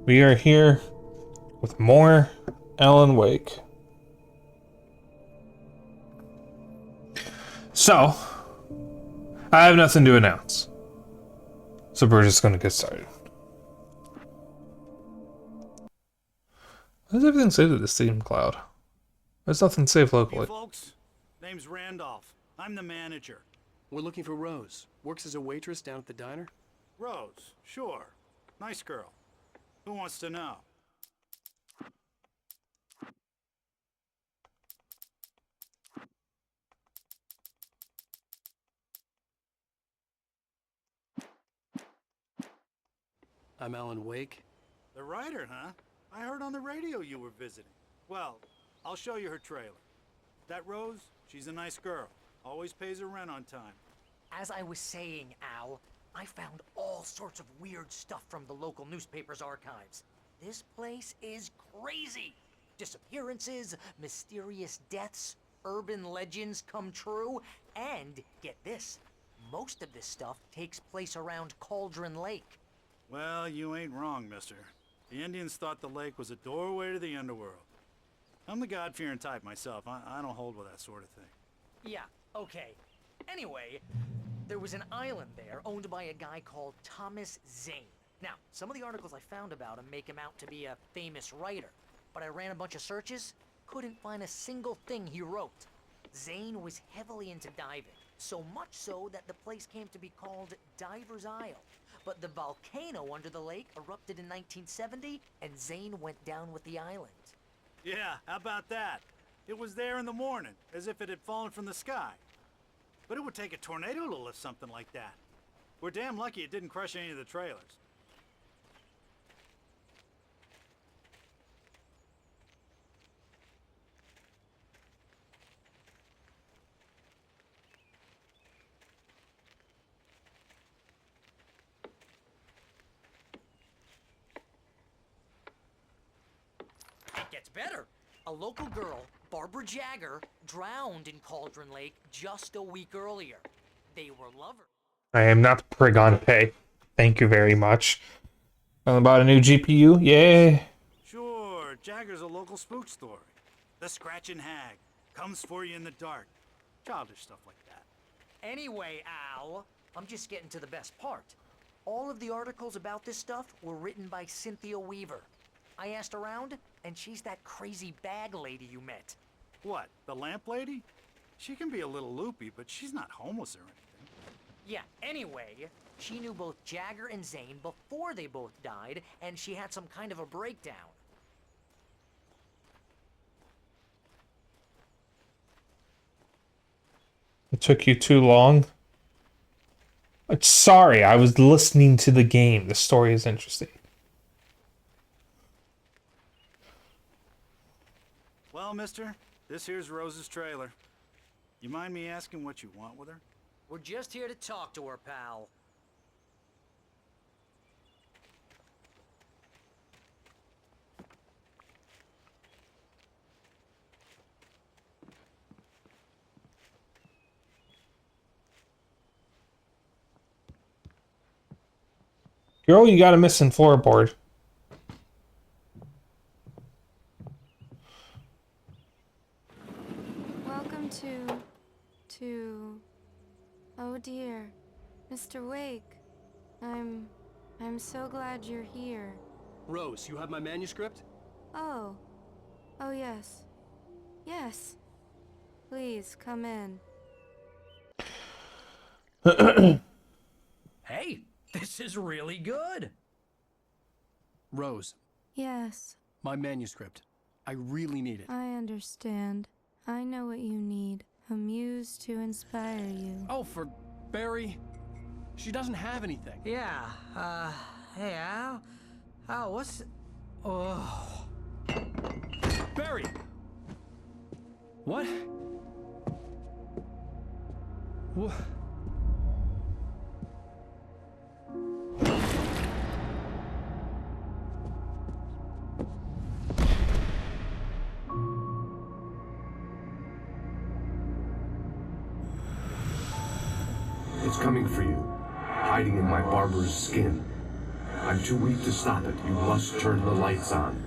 We are here with more Alan Wake. So, I have nothing to announce. So we're just gonna get started. Why does everything say to the Steam Cloud? There's nothing saved locally. Hey folks, name's Randolph. I'm the manager. We're looking for Rose. Works as a waitress down at the diner. Rose, sure. Nice girl. Who wants to know? I'm Alan Wake. The writer, huh? I heard on the radio you were visiting. Well, I'll show you her trailer. That Rose, she's a nice girl. Always pays her rent on time. As I was saying, Al, I found all sorts of weird stuff from the local newspaper's archives. This place is crazy. Disappearances, mysterious deaths, urban legends come true, and get this, most of this stuff takes place around Cauldron Lake. Well, you ain't wrong, mister. The Indians thought the lake was a doorway to the underworld. I'm the God-fearing type myself. I don't hold with that sort of thing. Yeah, okay. Anyway, there was an island there owned by a guy called Thomas Zane. Now, some of the articles I found about him make him out to be a famous writer, but I ran a bunch of searches, couldn't find a single thing he wrote. Zane was heavily into diving, so much so that the place came to be called Diver's Isle. But the volcano under the lake erupted in 1970, and Zane went down with the island. Yeah, how about that? It was there in the morning, as if it had fallen from the sky. But it would take a tornado to lift something like that. We're damn lucky it didn't crush any of the trailers. It gets better. A local girl, Barbara Jagger, drowned in Cauldron Lake just a week earlier. They were lovers. I am not the prig on pay. Thank you very much. About a new GPU? Yay! Sure, Jagger's a local spook story. The Scratching Hag comes for you in the dark. Childish stuff like that. Anyway, Al, I'm just getting to the best part. All of the articles about this stuff were written by Cynthia Weaver. I asked around, and she's that crazy bag lady you met. What, the lamp lady? She can be a little loopy, but she's not homeless or anything. Yeah, anyway, she knew both Jagger and Zane before they both died, and she had some kind of a breakdown. It took you too long. Sorry, I was listening to the game. The story is interesting. Well, mister, this here's Rose's trailer. You mind me asking what you want with her? We're just here to talk to her, pal. Girl, you got a missing floorboard. Welcome to... Oh dear, Mr. Wake. I'm so glad you're here. Rose, you have my manuscript? Oh. Oh yes. Yes. Please, come in. Hey, this is really good. Rose, Yes, my manuscript. I really need it. I understand. I know what you need. A muse to inspire you. Oh, for Barry. She doesn't have anything. Yeah, hey Al. Al, what's... Oh... Barry! What? What? It's coming for you, hiding in my barber's skin. I'm too weak to stop it. You must turn the lights on.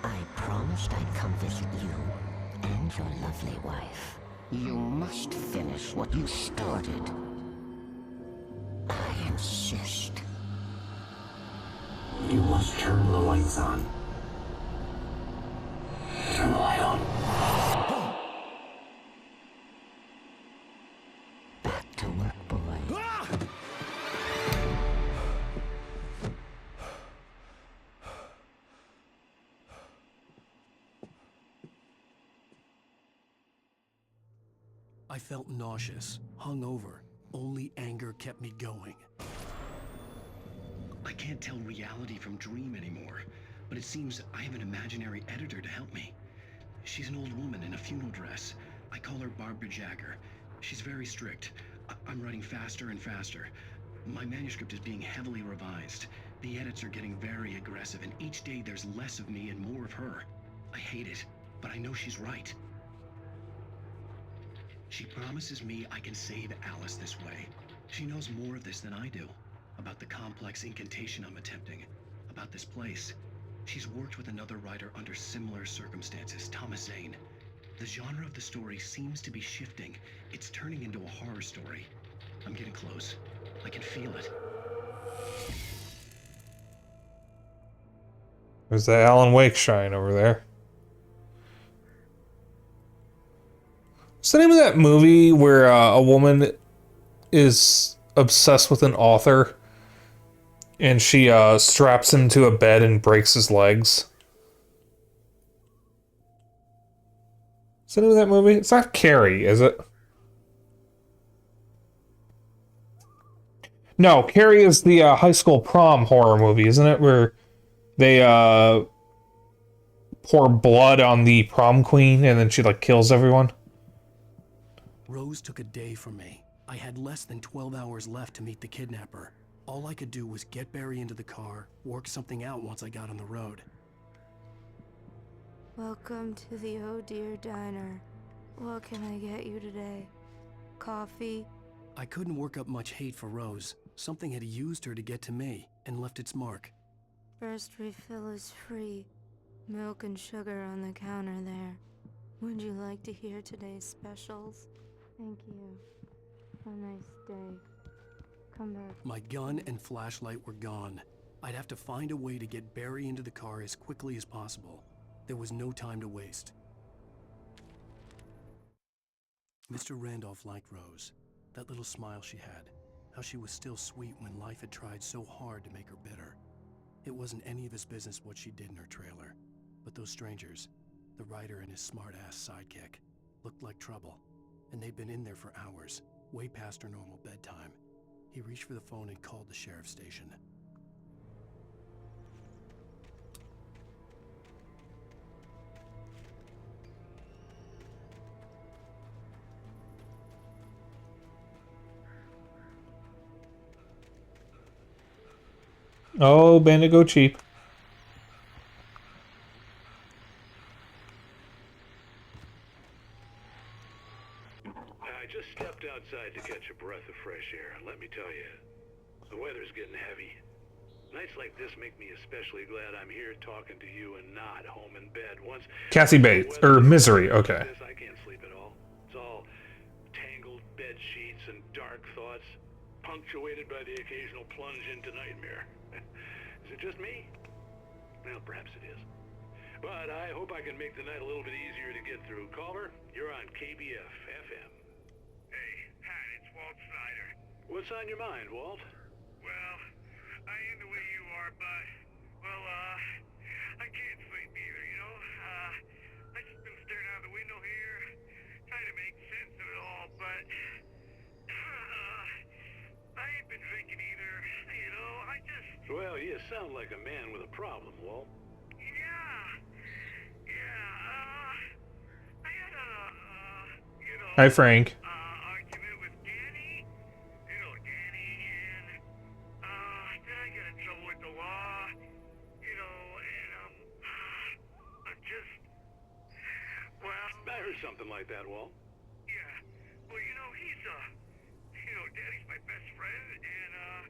I promised I'd come visit you and your lovely wife. You must finish what you started. I insist. You must turn the lights on. Turn the light on. Back to work, boy. I felt nauseous, hungover. Only anger kept me going. I can't tell reality from dream anymore, but it seems I have an imaginary editor to help me. She's an old woman in a funeral dress. I call her Barbara Jagger. She's very strict. I'm writing faster and faster. My manuscript is being heavily revised. The edits are getting very aggressive, and each day there's less of me and more of her. I hate it, but I know she's right. She promises me I can save Alice this way. She knows more of this than I do. About the complex incantation I'm attempting. About this place. She's worked with another writer under similar circumstances, Thomas Zane. The genre of the story seems to be shifting. It's turning into a horror story. I'm getting close. I can feel it. There's the Alan Wake shrine over there. What's the name of that movie where a woman is obsessed with an author and she straps him to a bed and breaks his legs? What's the name of that movie? It's not Carrie, is it? No, Carrie is the high school prom horror movie, isn't it? Where they pour blood on the prom queen and then she like kills everyone. Rose took a day from me. I had less than 12 hours left to meet the kidnapper. All I could do was get Barry into the car, work something out once I got on the road. Welcome to the Oh Dear Diner. What can I get you today? Coffee? I couldn't work up much hate for Rose. Something had used her to get to me and left its mark. First refill is free. Milk and sugar on the counter there. Would you like to hear today's specials? Thank you. Have a nice day. Come back. My gun and flashlight were gone. I'd have to find a way to get Barry into the car as quickly as possible. There was no time to waste. Mr. Randolph liked Rose. That little smile she had. How she was still sweet when life had tried so hard to make her bitter. It wasn't any of his business what she did in her trailer. But those strangers, the writer and his smart-ass sidekick, looked like trouble. And they'd been in there for hours, way past her normal bedtime. He reached for the phone and called the sheriff's station. Oh, Bandit go cheap. I just stepped outside to catch a breath of fresh air, and let me tell you, the weather's getting heavy. Nights like this make me especially glad I'm here talking to you and not home in bed. Once Cassie Bates, or Misery, okay. I can't sleep at all. It's all tangled bed sheets and dark thoughts, punctuated by the occasional plunge into nightmare. Is it just me? Well, perhaps it is. But I hope I can make the night a little bit easier to get through. Caller, you're on KBF FM. Hey, Pat, it's Walt Snyder. What's on your mind, Walt? Well, I am the way you are, but, well, I can't sleep either, you know? I just been staring out the window here, trying to make sense of it all, but, I ain't been drinking either, you know? I just... Well, you sound like a man with a problem, Walt. I had a, you know... Hi, Frank. Argument with Danny. You know Danny, and, then I got in trouble with the law, you know, and, I'm just... Well... I heard something like that, Walt. Yeah. Well, you know, he's, you know, Danny's my best friend, and,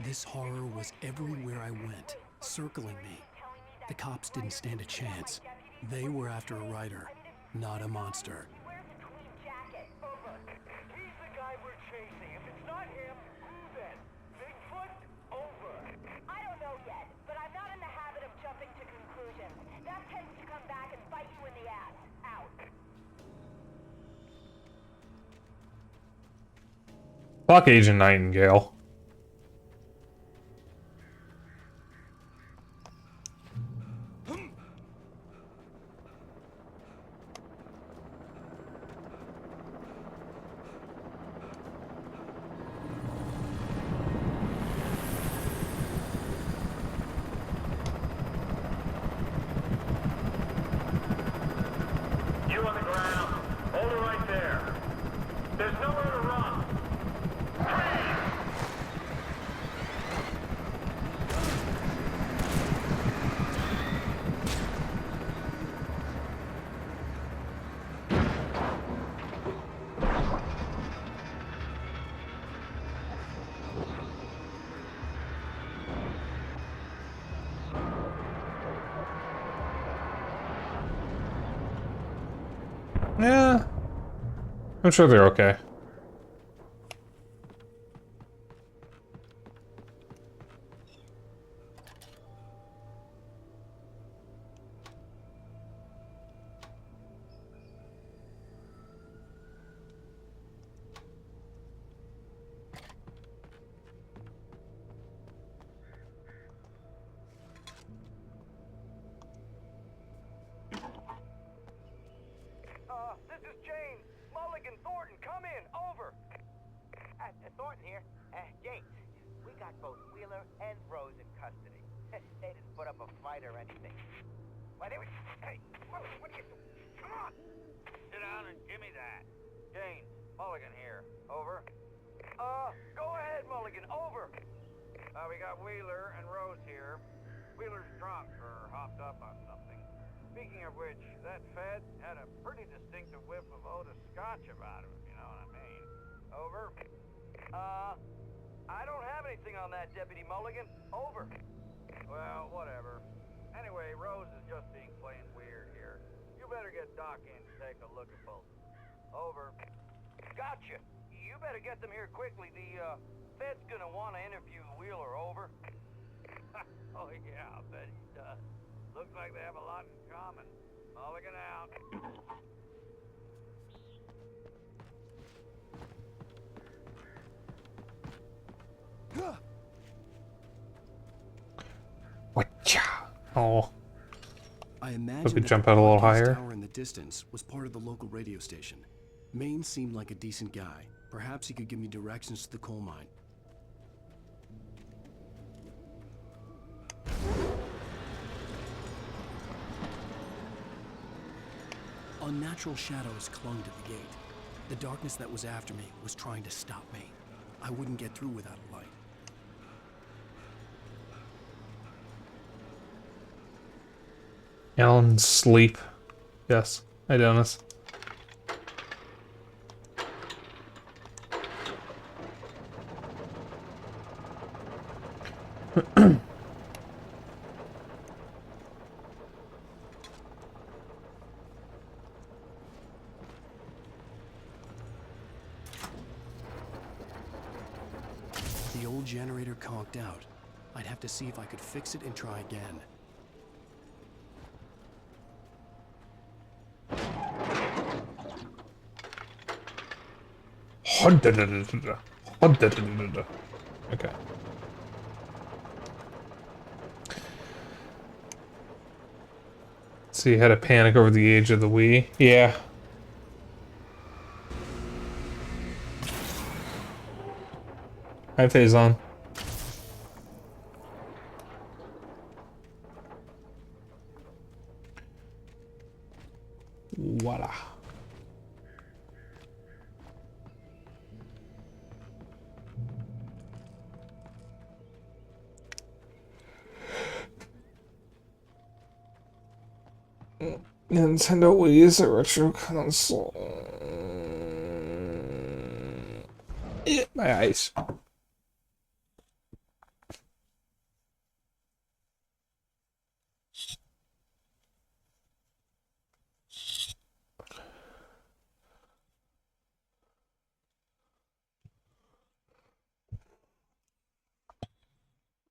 This horror was everywhere I went, circling me. The cops didn't stand a chance. They were after a writer, not a monster. He's the guy we're chasing. If it's not him, who then? Bigfoot? Over. I don't know yet, but I'm not in the habit of jumping to conclusions. That tends to come back and bite you in the ass. Out. Fuck Agent Nightingale. You on the ground. Hold it right there. There's nowhere to run. Yeah. I'm sure they're okay. This is James. Mulligan, Thornton, come in. Over. Thornton here. James, we got both Wheeler and Rose in custody. They didn't put up a fight or anything. Why, they were... Hey, what are you doing? Come on! Sit down and give me that. James, Mulligan here. Over. Go ahead, Mulligan. Over. We got Wheeler and Rose here. Wheeler's drunk or hopped up on something. Speaking of which, that Fed had a pretty distinctive whiff of Otis Scotch about him, if you know what I mean. Over. I don't have anything on that, Deputy Mulligan. Over. Well, whatever. Anyway, Rose is just being plain weird here. You better get Doc in to take a look at both. Over. Gotcha. You better get them here quickly. The, Fed's gonna want to interview Wheeler. Over. Oh, yeah, I'll bet he does. Looks like they have a lot in common. Mulligan out. Whatcha? Oh. I We imagine could that jump the out a little broadcast higher. tower in the distance was part of the local radio station. Maine seemed like a decent guy. Perhaps he could give me directions to the coal mine. Unnatural shadows clung to the gate. The darkness that was after me was trying to stop me. I wouldn't get through without a light. Alan, sleep. Yes. Hi, Dennis. The old generator conked out. I'd have to see if I could fix it and try again. Okay. So you had a panic over the age of the Wii? Yeah. Hi, Faison. Voila. Nintendo Wii is a retro console. My eyes.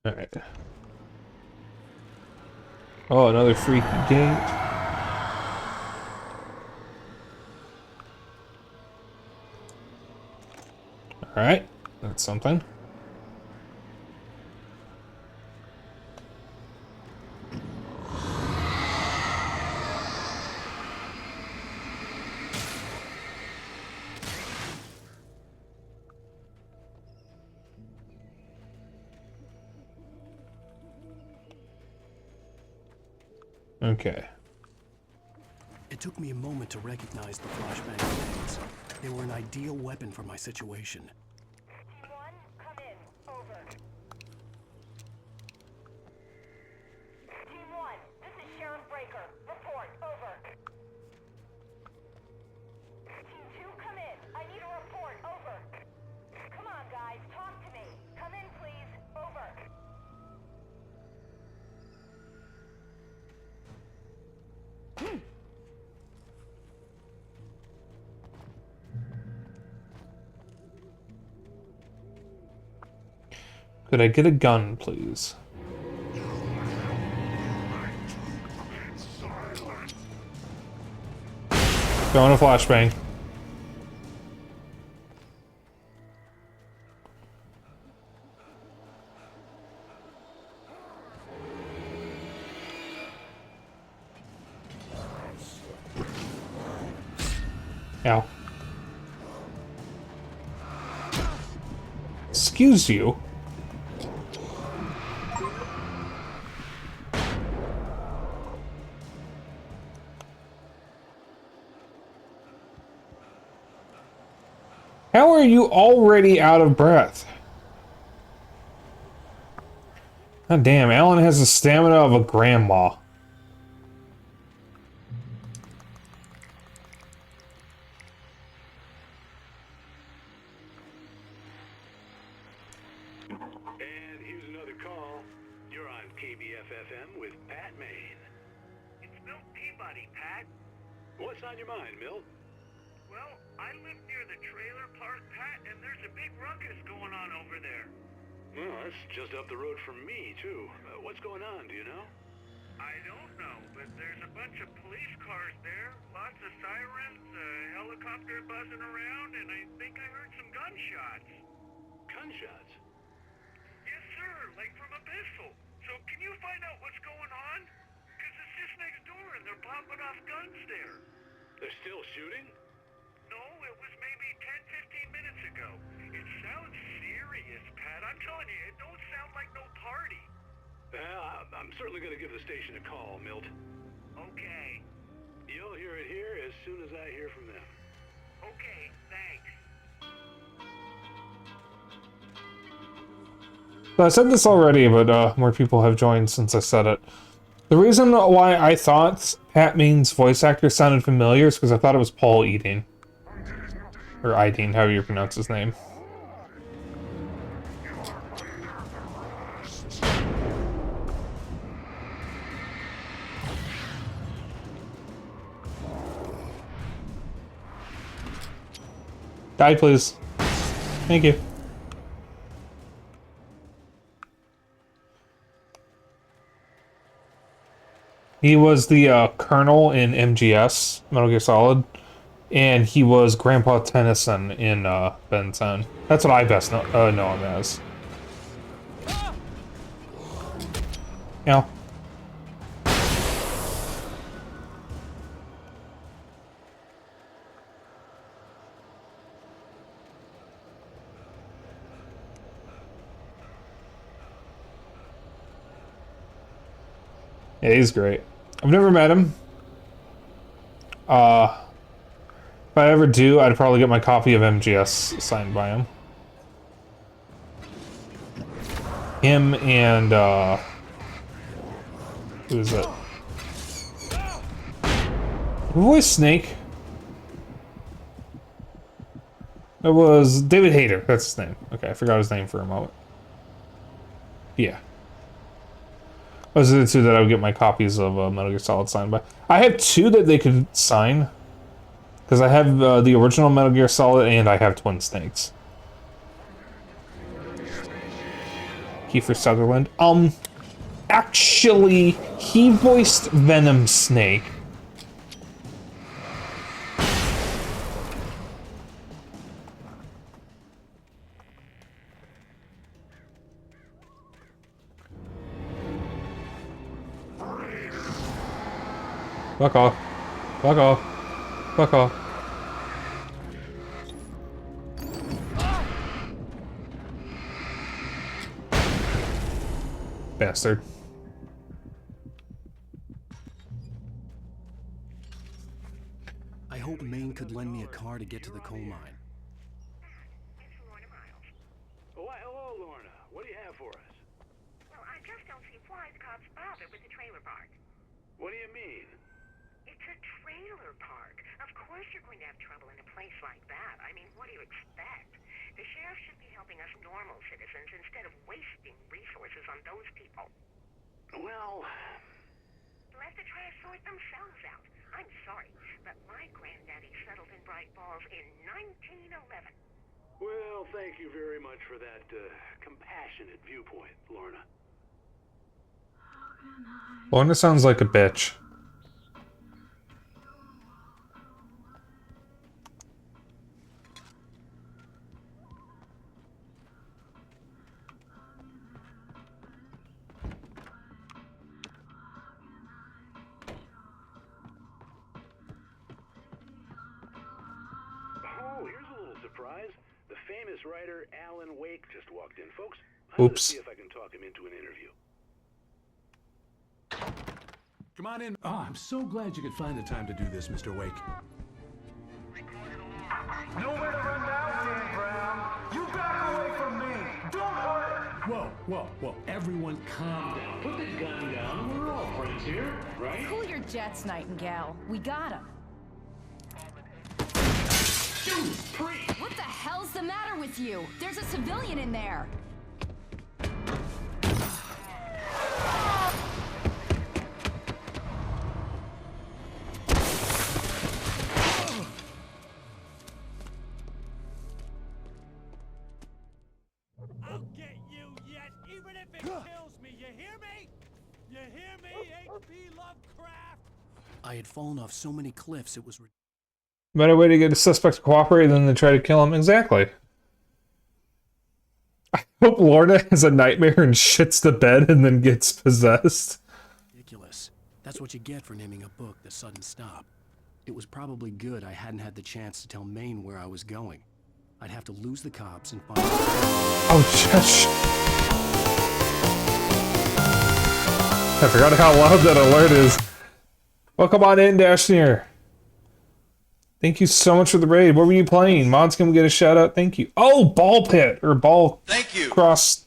Alright. Oh, another freaky gate. Alright, that's something. Okay. It took me a moment to recognize the flashbang grenades. They were an ideal weapon for my situation. Team 1, come in. Over. Team 1, this is Sheriff Breaker. Report. Over. Team 2, come in. I need a report. Over. Come on, guys. Talk to me. Come in, please. Over. Could I get a gun, please? Throwing a flashbang. Ow. Excuse you. How are you already out of breath? God damn, Alan has the stamina of a grandma. And here's another call. You're on KBFFM with Pat Maine. It's Milt Peabody, Pat. What's on your mind, Milt? Well, I live near the trailer park, Pat, and there's a big ruckus going on over there. Well, that's just up the road from me, too. What's going on, do you know? I don't know, but there's a bunch of police cars there, lots of sirens, a helicopter buzzing around, and I think I heard some gunshots. Gunshots? Yes, sir, like from a pistol. So can you find out what's going on? Because it's just next door and they're popping off guns there. They're still shooting? No, it was maybe 10, 15 minutes ago. It sounds serious, Pat. I'm telling you, it don't sound like no party. I'm certainly going to give the station a call, Milt. Okay. You'll hear it here as soon as I hear from them. Okay, thanks. So I said this already, but more people have joined since I said it. The reason why I thought Pat Maine's voice actor sounded familiar is because I thought it was Paul Eating. Or Eating, however you pronounce his name. Die, please. Thank you. He was the Colonel in MGS, Metal Gear Solid, and he was Grandpa Tennyson in Ben 10. That's what I best know him as. Ow. Yeah, he's great. I've never met him. If I ever do, I'd probably get my copy of MGS signed by him. Him and, who is it? Who voiced Snake? It was David Hayter, that's his name. Okay, I forgot his name for a moment. Yeah. Those are the two that I would get my copies of Metal Gear Solid signed by. I have two that they could sign. Because I have the original Metal Gear Solid and I have Twin Snakes. Kiefer Sutherland. Actually, he voiced Venom Snake. Fuck off. Fuck off. Fuck off. Bastard. I hope Maine could lend me a car to get to the coal mine. Oh, why, hello, Lorna. What do you have for us? Well, I just don't see why the cops bother with the trailer park. What do you mean? It's a trailer park. Of course you're going to have trouble in a place like that. I mean, what do you expect? The sheriff should be helping us normal citizens instead of wasting resources on those people. Well... Let the trash sort themselves out. I'm sorry, but my granddaddy settled in Bright Falls in 1911. Well, thank you very much for that, compassionate viewpoint, Lorna. Lorna sounds like a bitch. Oh, here's a little surprise. The famous writer Alan Wake just walked in, folks. Oops. See if I can talk him into an interview. Come on in. Oh, I'm so glad you could find the time to do this, Mr. Wake. Nowhere to run now, Dan Brown. You back away from me. Don't hurt. Whoa, whoa, whoa. Everyone calm down. Put the gun down. We're all friends here, right? Cool your jets, Nightingale. We got him. What the hell's the matter with you? There's a civilian in there. I'll get you yet, even if it kills me. You hear me? You hear me, H.P. Lovecraft? I had fallen off so many cliffs it was... Better way to get a suspect to cooperate than to try to kill him. Exactly. I hope Lorna has a nightmare and shits the bed and then gets possessed. Ridiculous. That's what you get for naming a book The Sudden Stop. It was probably good I hadn't had the chance to tell Maine where I was going. I'd have to lose the cops and find... Oh, shush. I forgot how loud that alert is. Welcome on in, Dashneer. Thank you so much for the raid. What were you playing? Mods, can we get a shout out? Thank you. Oh, Ball Pit or Ball. Thank you. Cross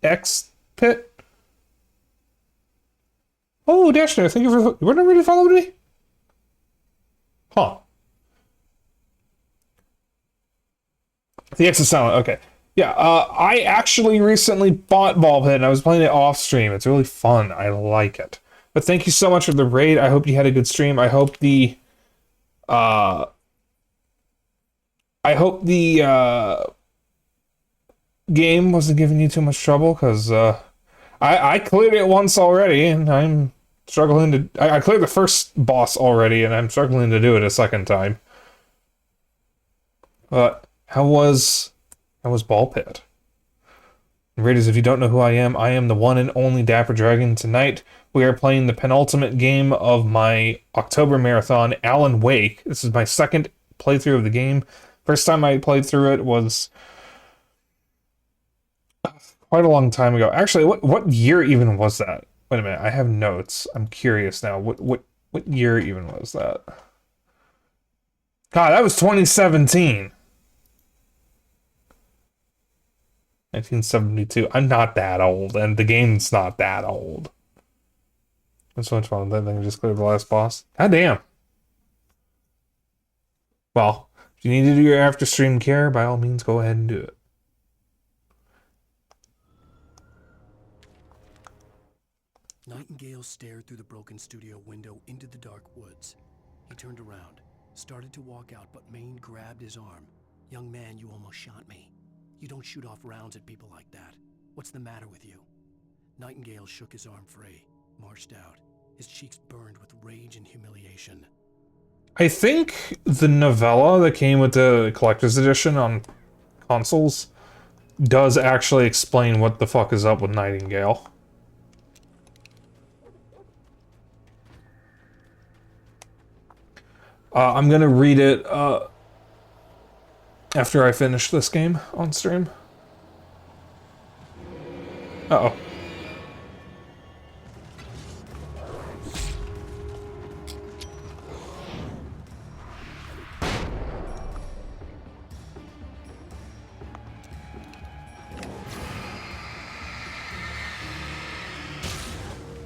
X Pit. Oh, Dashner, thank you for. You weren't already followed me? Huh. The X is silent. Okay. Yeah. I actually recently bought Ball Pit and I was playing it off stream. It's really fun. I like it. But thank you so much for the raid. I hope you had a good stream. I hope the game wasn't giving you too much trouble, because I cleared it once already, and I'm struggling to... I cleared the first boss already, and I'm struggling to do it a second time. But how was Ball Pit? Raiders, if you don't know who I am the one and only Dapper Dragon. Tonight, we are playing the penultimate game of my October marathon, Alan Wake. This is my second playthrough of the game. First time I played through it was quite a long time ago. Actually, what year even was that? Wait a minute, I have notes. I'm curious now. What year even was that? God, that was 2017. 1972. I'm not that old, and the game's not that old. That's so much fun. That thing just cleared the last boss. God damn. Well, if you need to do your after stream care, by all means, go ahead and do it. Nightingale stared through the broken studio window into the dark woods. He turned around, started to walk out, but Maine grabbed his arm. "Young man, you almost shot me. You don't shoot off rounds at people like that." What's the matter with you? Nightingale shook his arm free, marched out, his cheeks burned with rage and humiliation. I think the novella that came with the collector's edition on consoles does actually explain what the fuck is up with Nightingale. I'm gonna read it after I finish this game on stream. Uh-oh.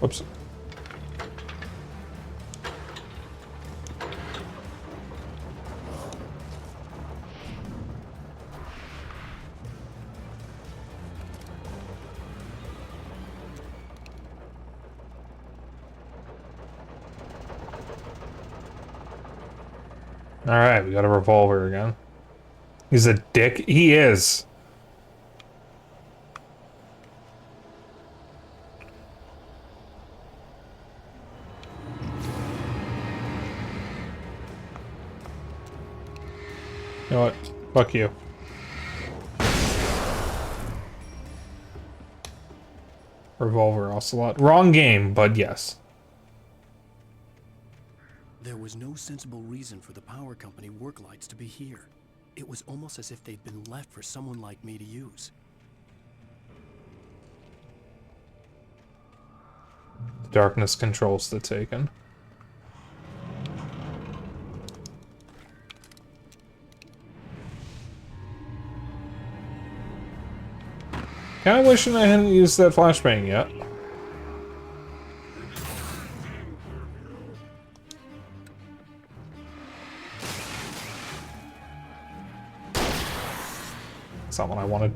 Whoops. Alright, we got a revolver again. He's a dick. He is. You know what? Fuck you. Revolver Ocelot. Wrong game, but yes. There was no sensible reason for the power company work lights to be here. It was almost as if they'd been left for someone like me to use. Darkness controls the Taken. Kinda wishing I hadn't used that flashbang yet. That's not what I wanted.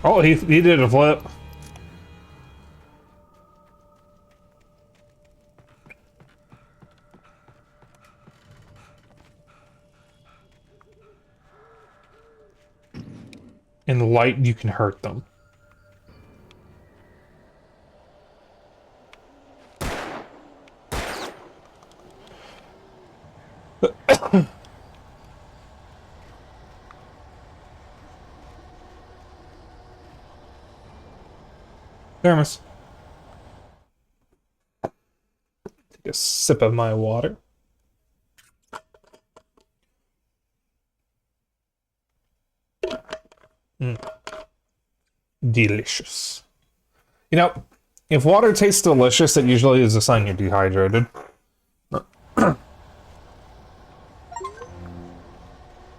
Oh, he did a flip. In the light, you can hurt them. Thermos. Take a sip of my water. Delicious. You know, if water tastes delicious, it usually is a sign you're dehydrated.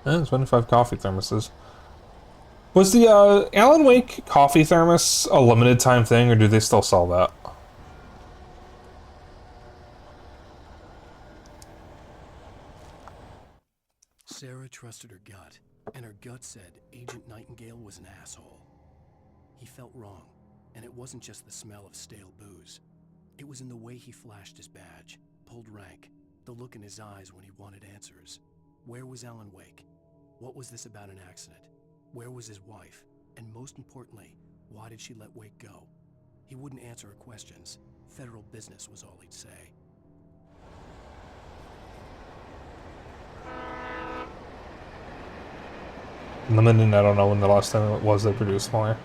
There's 25 coffee thermoses. Was the Alan Wake coffee thermos a limited time thing, or do they still sell that? Sarah trusted her gut, and her gut said Agent Nightingale was an asshole. He felt wrong, and it wasn't just the smell of stale booze. It was in the way he flashed his badge, pulled rank, the look in his eyes when he wanted answers. Where was Alan Wake? What was this about an accident? Where was his wife? And most importantly, why did she let Wake go? He wouldn't answer her questions. Federal business was all he'd say. Limited, I don't know when the last time it was they produced more.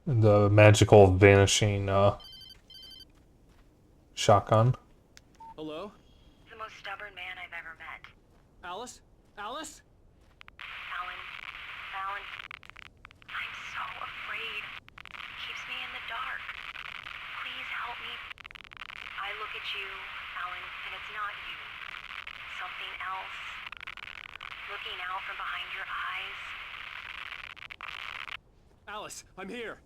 The magical vanishing shotgun. Hello? The most it's you, Alan, and it's not you. Something else. Looking out from behind your eyes. Alice, I'm here.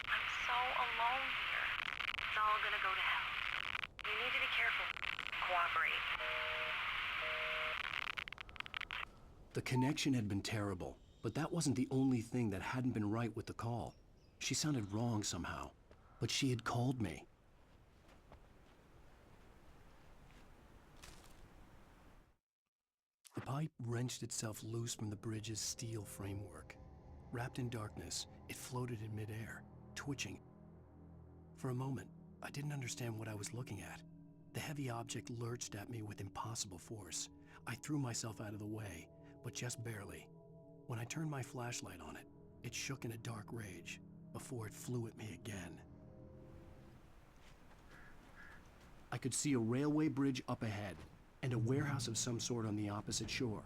I'm so alone here. It's all gonna go to hell. You need to be careful. Cooperate. The connection had been terrible, but that wasn't the only thing that hadn't been right with the call. She sounded wrong somehow, but she had called me. The pipe wrenched itself loose from the bridge's steel framework. Wrapped in darkness, it floated in midair, twitching. For a moment, I didn't understand what I was looking at. The heavy object lurched at me with impossible force. I threw myself out of the way, but just barely. When I turned my flashlight on it, it shook in a dark rage before it flew at me again. I could see a railway bridge up ahead and a warehouse of some sort on the opposite shore.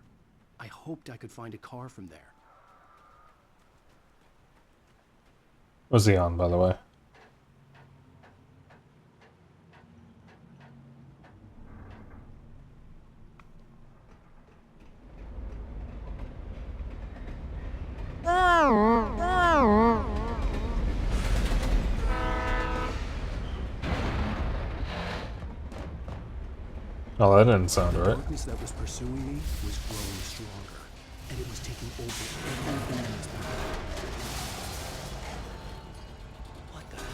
I hoped I could find a car from there. Was he on, by the way? Oh, that didn't sound right. The darkness that was pursuing me was growing stronger, and it was taking over everything in its path. What the hell?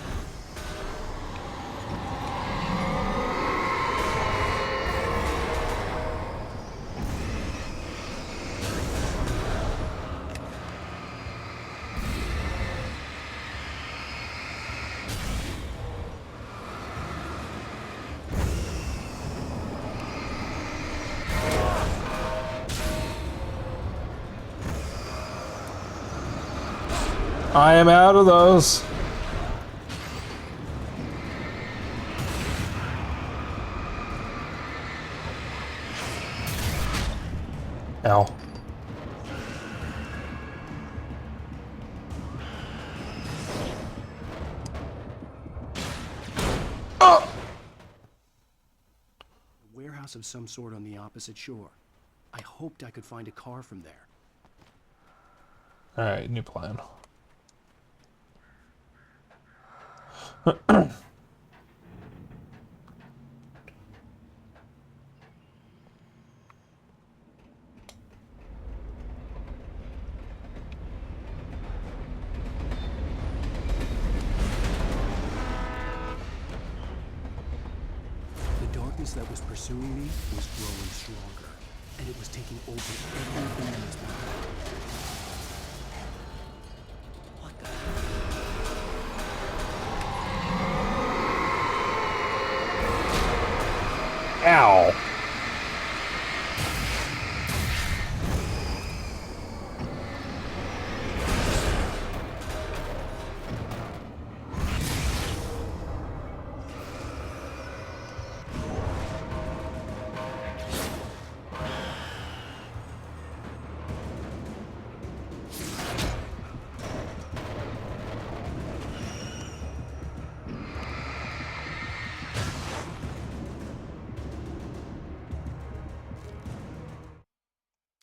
I am out of those. Ow. A warehouse of some sort on the opposite shore. I hoped I could find a car from there. Alright, new plan. The darkness that was pursuing me was growing stronger, and it was taking over everything in its path. What the hell? Ow.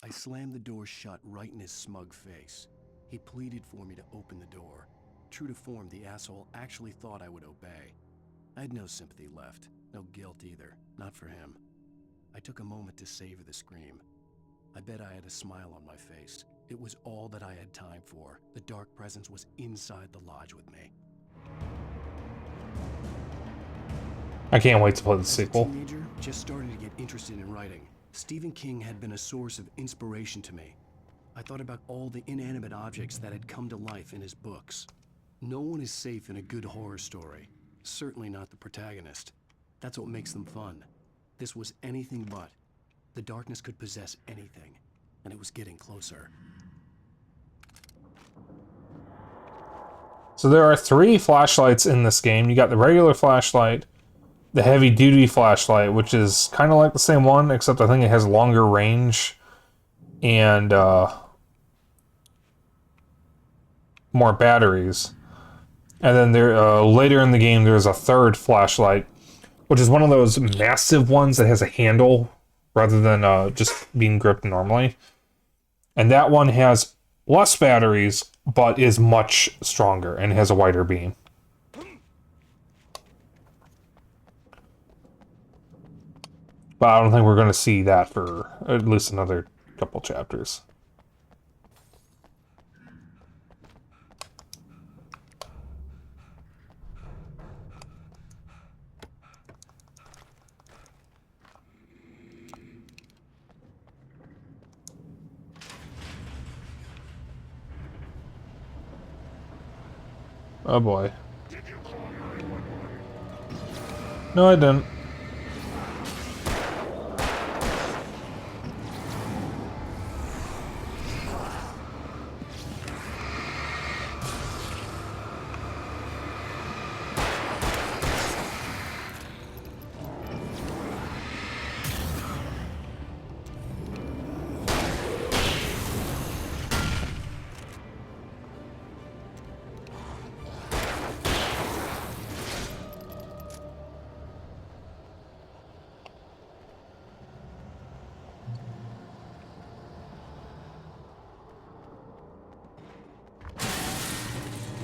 I slammed the door shut right in his smug face. He pleaded for me to open the door. True to form, the asshole actually thought I would obey. I had no sympathy left, no guilt either, not for him. I took a moment to savor the scream. I bet I had a smile on my face. It was all that I had time for. The dark presence was inside the lodge with me. I can't wait to play the As a sequel. teenager, just starting to get interested in writing, Stephen King had been a source of inspiration to me. I thought about all the inanimate objects that had come to life in his books. No one is safe in a good horror story. Certainly not the protagonist. That's what makes them fun. This was anything but. The darkness could possess anything, and it was getting closer. So there are 3 flashlights in this game. You got the regular flashlight, the heavy-duty flashlight, which is kind of like the same one, except I think it has longer range and more batteries. And then later in the game, there's a third flashlight, which is one of those massive ones that has a handle rather than just being gripped normally. And that one has less batteries, but is much stronger and has a wider beam. But I don't think we're going to see that for at least another couple chapters. Oh boy. No, I didn't.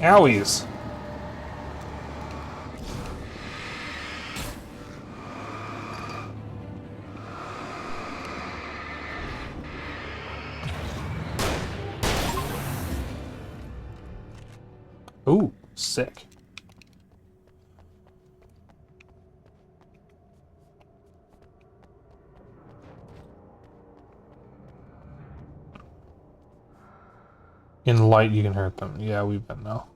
Owies. Ooh, sick. In light, you can hurt them. Yeah, we've been now.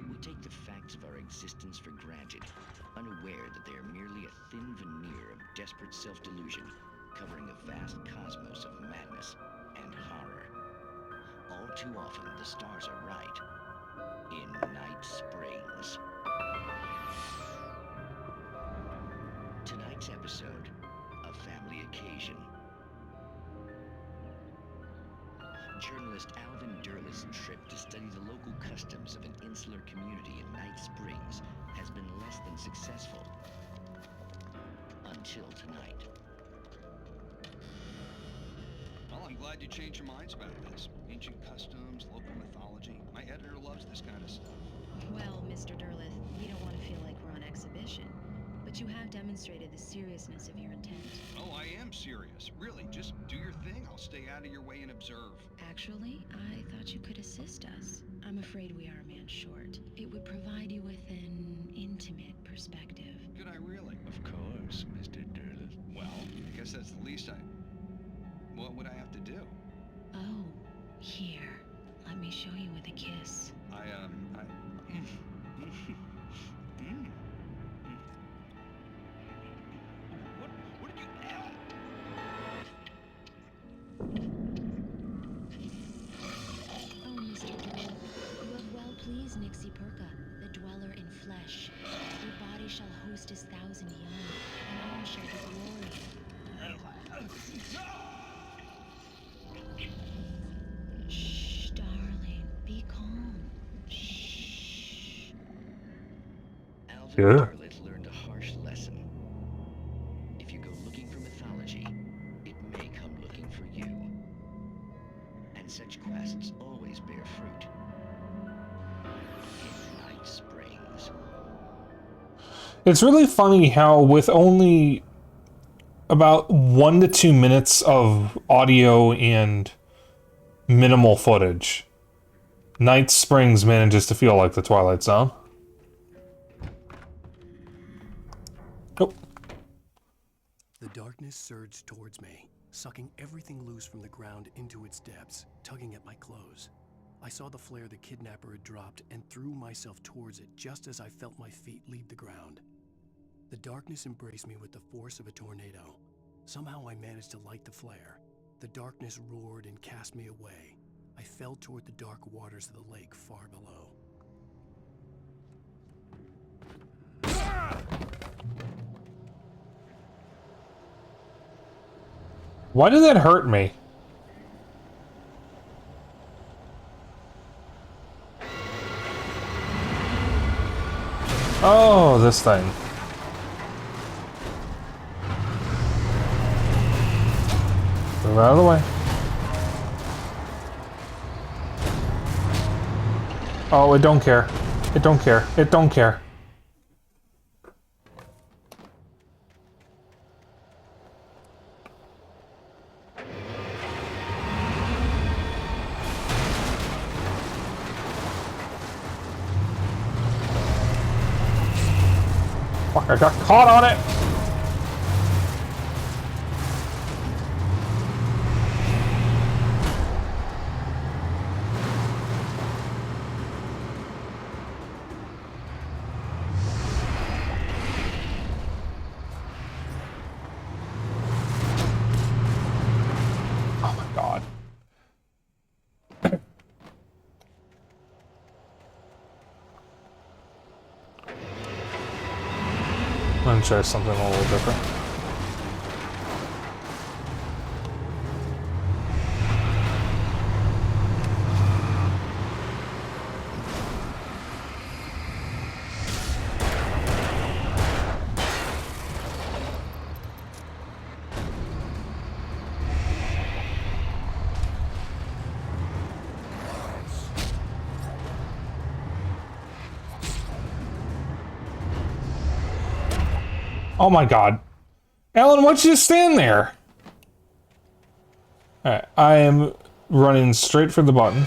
We take the facts of our existence for granted, unaware that they are merely a thin veneer of desperate self-delusion, covering a vast cosmos of madness and horror. All too often, the stars are right. In Night Springs. Tonight's episode, a family occasion. Journalist Alvin Durley's trip to study the local customs of an insular community in Night Springs has been less than successful. Until tonight. Well, I'm glad you changed your minds about this. Ancient customs, local mythology. My editor loves this kind of stuff. Well, Mr. Durlith, we don't want to feel like we're on exhibition, but you have demonstrated the seriousness of your intent. Oh, I am serious. Really, just do your thing. I'll stay out of your way and observe. Actually, I thought you could assist us. I'm afraid we are a man short. It would provide you with an intimate perspective. Could I really? Of course, Mr. Durlith. Well, I guess that's the least What would I have to do? Oh, here. Let me show you with a kiss. What did you... Oh, Mr. Durlith, you have well pleased Nixie Perka, the dweller in flesh. Your body shall host his 1,000 young, and all shall be glory. Shh, darling, be calm. Shh. Alvin Durlith learned a harsh lesson. If you go looking for mythology, it may come looking for you. And such quests always bear fruit. In Night Springs. It's really funny how with only about 1 to 2 minutes of audio and minimal footage, Night Springs manages to feel like the Twilight Zone. Oh. The darkness surged towards me, sucking everything loose from the ground into its depths, tugging at my clothes. I saw the flare the kidnapper had dropped and threw myself towards it just as I felt my feet leave the ground. The darkness embraced me with the force of a tornado. Somehow I managed to light the flare. The darkness roared and cast me away. I fell toward the dark waters of the lake far below. Why did that hurt me? Oh, this thing. Move out of the way. Oh, it don't care. It don't care. It don't care. Fuck, I got caught on it! Oh my god. I'm gonna try something a little different. Oh my god. Alan, why'd you just stand there? Alright, I am running straight for the button.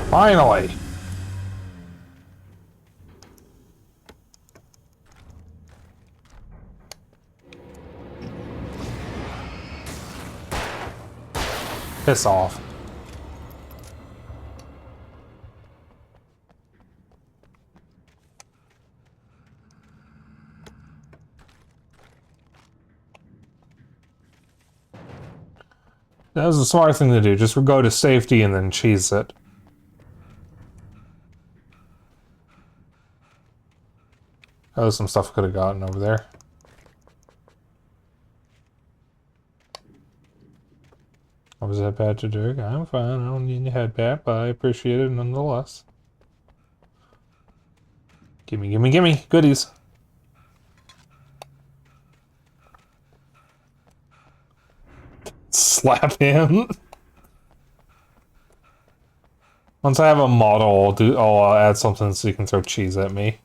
Finally! Piss off. That was a smart thing to do. Just go to safety and then cheese it. Oh, some stuff could have gotten over there. What was that bad to do? I'm fine. I don't need your head back, but I appreciate it nonetheless. Gimme, gimme, gimme! Goodies! Slap him! Once I have a model, I'll add something so you can throw cheese at me.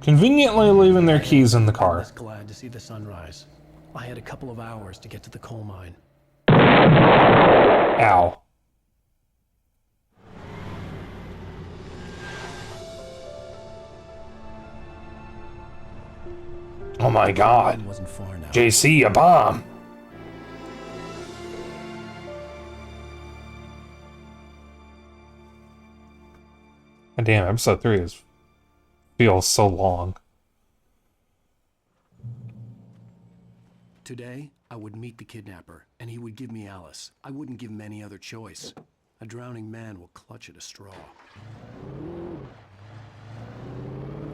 Conveniently leaving their keys in the car. I was glad to see the sunrise. I had a couple of hours to get to the coal mine. Ow. Oh my god. Wasn't far now. JC, a bomb! God damn, episode 3 feels so long. Today, I would meet the kidnapper, and he would give me Alice. I wouldn't give him any other choice. A drowning man will clutch at a straw.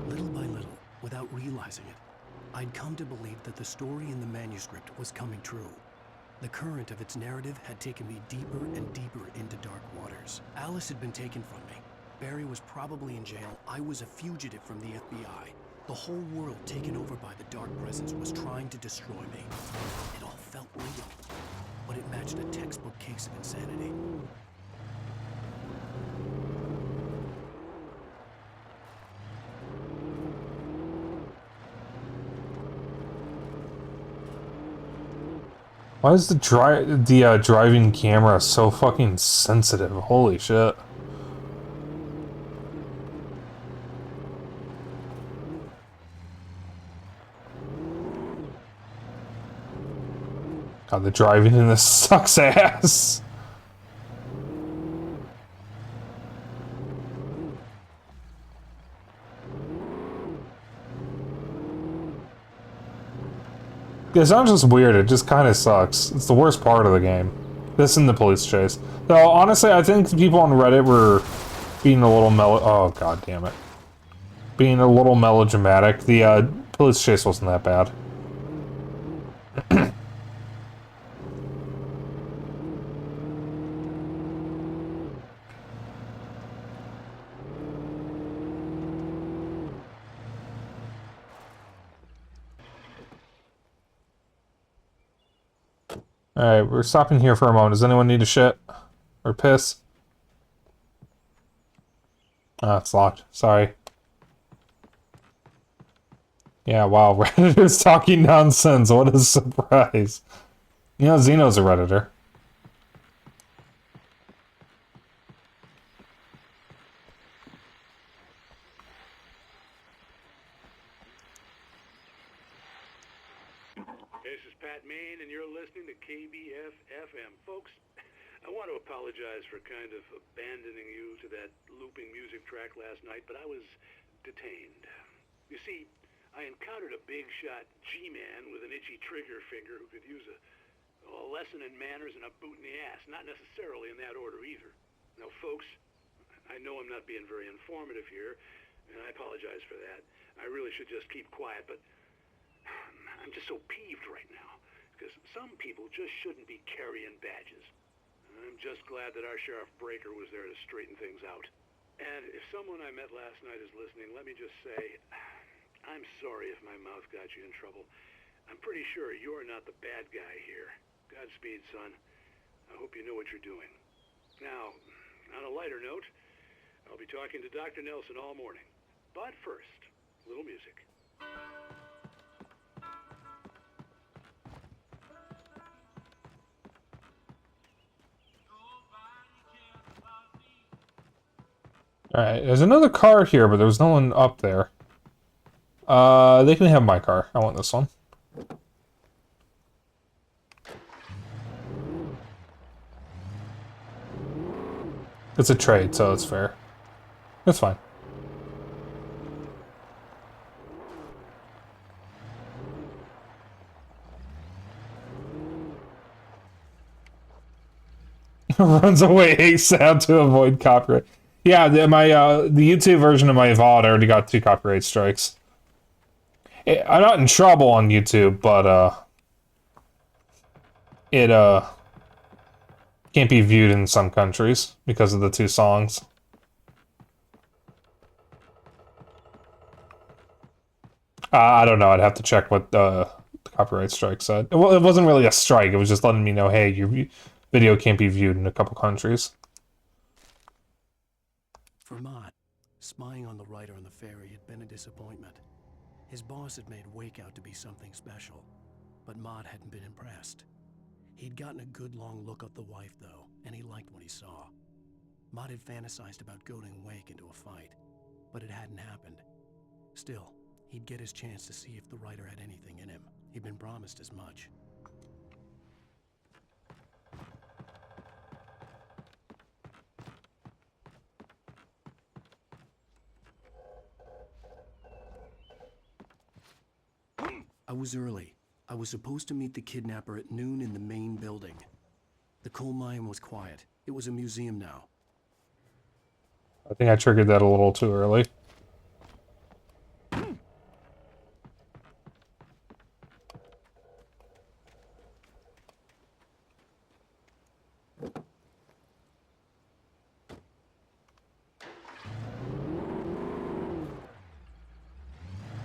Little by little, without realizing it, I'd come to believe that the story in the manuscript was coming true. The current of its narrative had taken me deeper and deeper into dark waters. Alice had been taken from me. Barry was probably in jail. I was a fugitive from the FBI. The whole world taken over by the dark presence was trying to destroy me. It all felt real, but it matched a textbook case of insanity. Why is the driving camera so fucking sensitive? Holy shit. God, the driving in this sucks ass. It's not just weird, it just kind of sucks. It's the worst part of the game. This and the police chase. Though, honestly, I think people on Reddit were being a little oh, god damn it. Being a little melodramatic. The police chase wasn't that bad. Alright, we're stopping here for a moment. Does anyone need a shit? Or piss? Ah, it's locked. Sorry. Yeah, wow, Redditor's talking nonsense. What a surprise. You know, Xeno's a Redditor. This is Pat Main, and you're listening to KBF-FM. Folks, I want to apologize for kind of abandoning you to that looping music track last night, but I was detained. You see, I encountered a big-shot G-man with an itchy trigger finger who could use a lesson in manners and a boot in the ass. Not necessarily in that order, either. Now, folks, I know I'm not being very informative here, and I apologize for that. I really should just keep quiet, but I'm just so peeved right now, because some people just shouldn't be carrying badges. I'm just glad that our Sheriff Breaker was there to straighten things out. And if someone I met last night is listening, let me just say, I'm sorry if my mouth got you in trouble. I'm pretty sure you're not the bad guy here. Godspeed, son. I hope you know what you're doing. Now, on a lighter note, I'll be talking to Dr. Nelson all morning. But first, a little music. Alright, there's another car here, but there's no one up there. They can have my car. I want this one. It's a trade, so it's fair. That's fine. Runs away ASAP to avoid copyright. Yeah, the YouTube version of my VOD already got 2 copyright strikes. I'm not in trouble on YouTube, but it can't be viewed in some countries because of the 2 songs. I don't know. I'd have to check what the copyright strike said. Well, it wasn't really a strike. It was just letting me know, hey, your video can't be viewed in a couple countries. For Mott, spying on the writer on the ferry had been a disappointment. His boss had made Wake out to be something special, but Mott hadn't been impressed. He'd gotten a good long look at the wife, though, and he liked what he saw. Mott had fantasized about goading Wake into a fight, but it hadn't happened. Still, He'd get his chance to see if the writer had anything in him. He'd been promised as much. I was early. I was supposed to meet the kidnapper at noon in the main building. The coal mine was quiet. It was a museum now. I think I triggered that a little too early.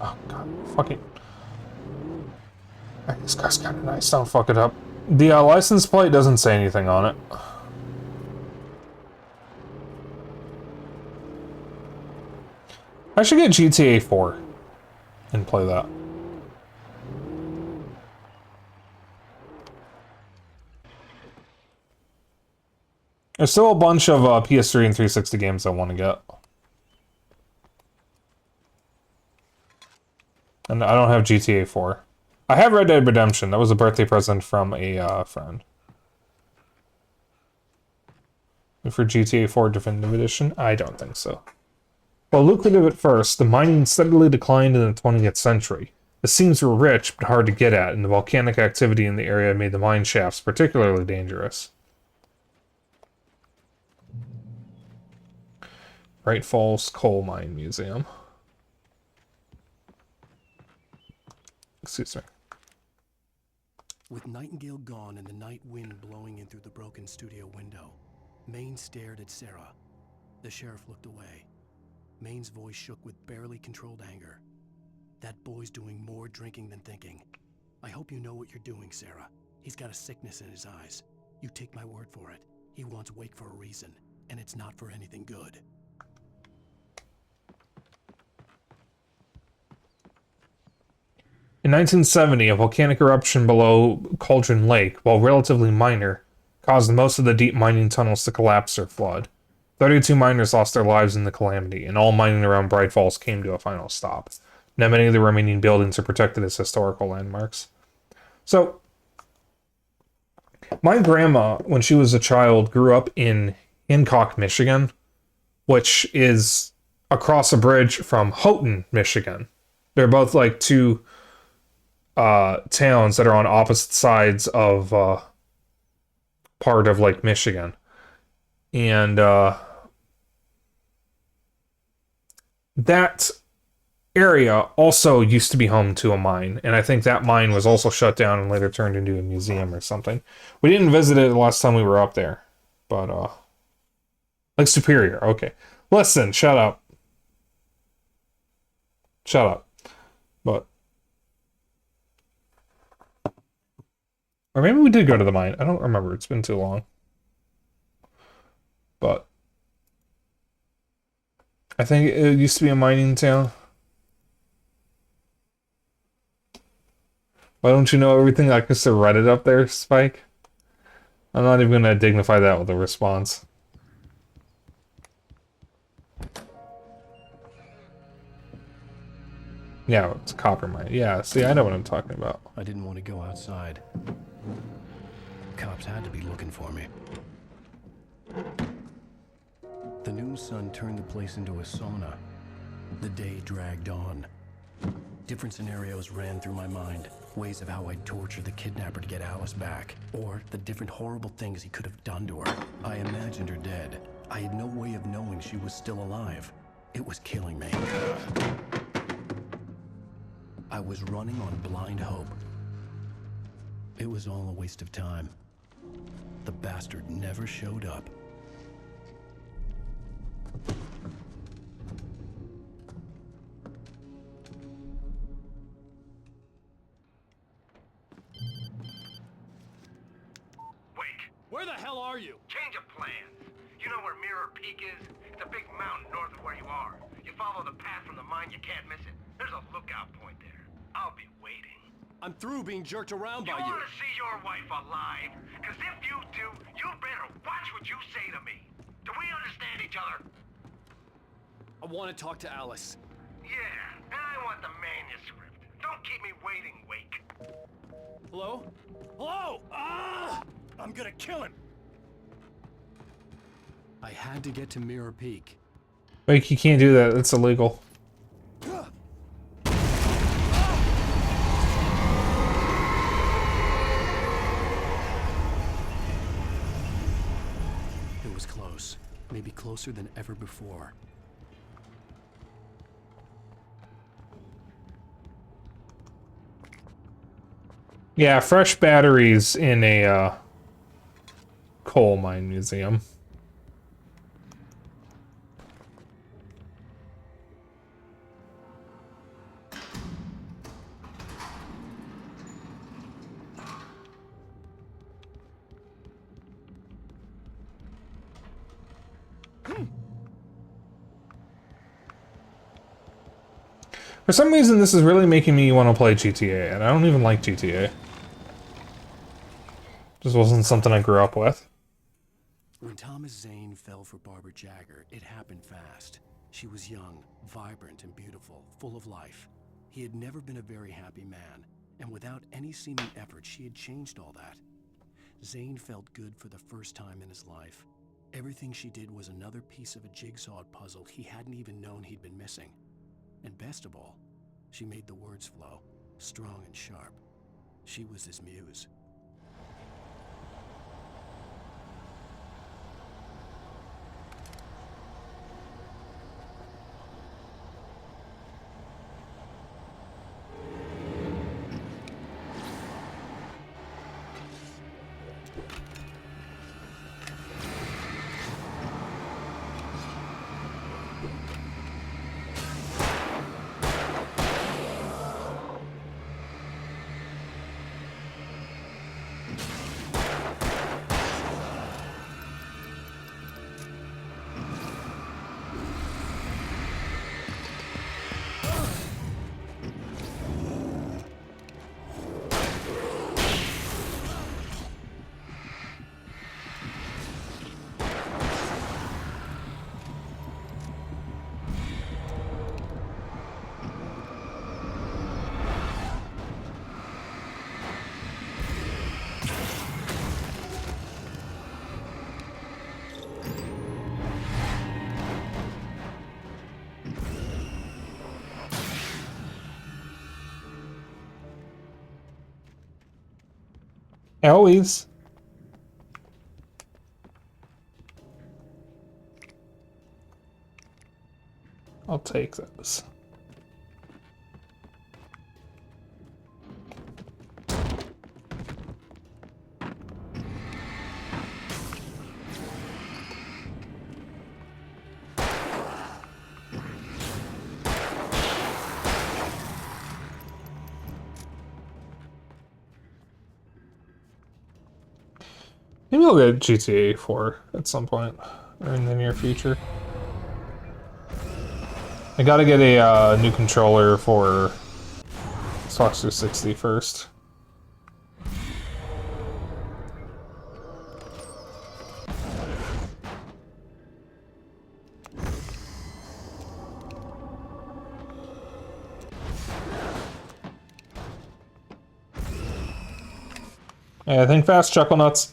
Oh god, fucking. This guy's kind of nice, don't fuck it up. The license plate doesn't say anything on it. I should get GTA 4 and play that. There's still a bunch of PS3 and 360 games I want to get. And I don't have GTA 4. I have Red Dead Redemption. That was a birthday present from a friend. And for GTA 4 Definitive Edition? I don't think so. While lucrative at first, the mining steadily declined in the 20th century. The seams were rich, but hard to get at, and the volcanic activity in the area made the mine shafts particularly dangerous. Bright Falls Coal Mine Museum. Excuse me. With Nightingale gone and the night wind blowing in through the broken studio window, Maine stared at Sarah. The sheriff looked away. Maine's voice shook with barely controlled anger. That boy's doing more drinking than thinking. I hope you know what you're doing, Sarah. He's got a sickness in his eyes. You take my word for it. He wants Wake for a reason, and it's not for anything good. In 1970, a volcanic eruption below Cauldron Lake, while relatively minor, caused most of the deep mining tunnels to collapse or flood. 32 miners lost their lives in the calamity, and all mining around Bright Falls came to a final stop. Now many of the remaining buildings are protected as historical landmarks. So, my grandma, when she was a child, grew up in Hancock, Michigan, which is across a bridge from Houghton, Michigan. They're both like two towns that are on opposite sides of part of Lake Michigan. And that area also used to be home to a mine, and I think that mine was also shut down and later turned into a museum or something. We didn't visit it the last time we were up there, but like Superior. Okay, listen, shut up. But or maybe we did go to the mine. I don't remember. It's been too long. But I think it used to be a mining town. Why don't you know everything like Mr. Reddit up there, Spike? I'm not even gonna dignify that with a response. Yeah, it's a copper mine. Yeah, see, I know what I'm talking about. I didn't want to go outside. Cops had to be looking for me. The noon sun turned the place into a sauna. The day dragged on. Different scenarios ran through my mind. Ways of how I'd torture the kidnapper to get Alice back. Or the different horrible things he could have done to her. I imagined her dead. I had no way of knowing she was still alive. It was killing me. I was running on blind hope. It was all a waste of time. The bastard never showed up. Where the hell are you? Change of plans. You know where Mirror Peak is? It's a big mountain north of where you are. You follow the path from the mine, you can't miss it. There's a lookout point there. I'll be waiting. I'm through being jerked around by You you. want to see your wife alive? Because if you do, you better watch what you say to me. Do we understand each other? I want to talk to Alice. Yeah, and I want the manuscript. Don't keep me waiting, Wake. Hello? Hello! Ah! I'm gonna kill him! I had to get to Mirror Peak. Like, you can't do that. That's illegal. It was close. Maybe closer than ever before. Yeah, fresh batteries in a coal mine museum. For some reason, this is really making me want to play GTA, and I don't even like GTA. Just wasn't something I grew up with. When Thomas Zane fell for Barbara Jagger, it happened fast. She was young, vibrant, and beautiful, full of life. He had never been a very happy man, and without any seeming effort, she had changed all that. Zane felt good for the first time in his life. Everything she did was another piece of a jigsaw puzzle he hadn't even known he'd been missing. And best of all, she made the words flow, strong and sharp. She was his muse. Always. I'll take those. Maybe I'll get GTA 4 at some point, or in the near future. I gotta get a new controller for Xbox 360 first. Yeah, I think fast, chuckle nuts.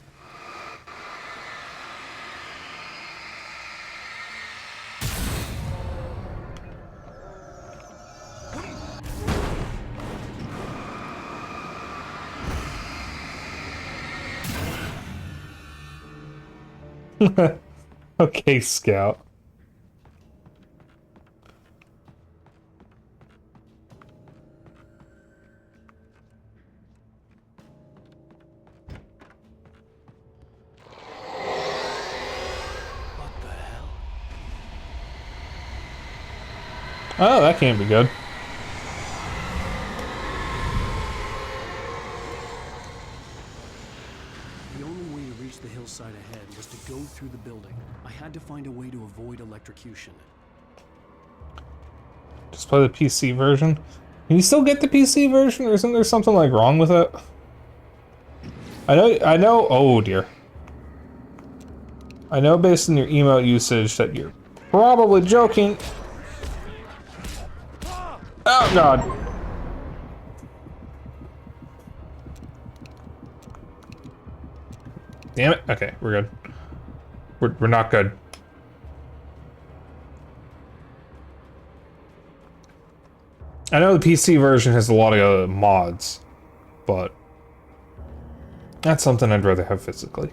Okay, Scout. Oh, that can't be good. The only way to reach the hillside ahead was to go through the building. I had to find a way to avoid electrocution. Just play the PC version. Can you still get the PC version, or isn't there something like wrong with it? I know, oh dear. I know based on your emote usage that you're probably joking. Oh, God. Damn it. Okay, we're good. We're not good. I know the PC version has a lot of mods, but that's something I'd rather have physically.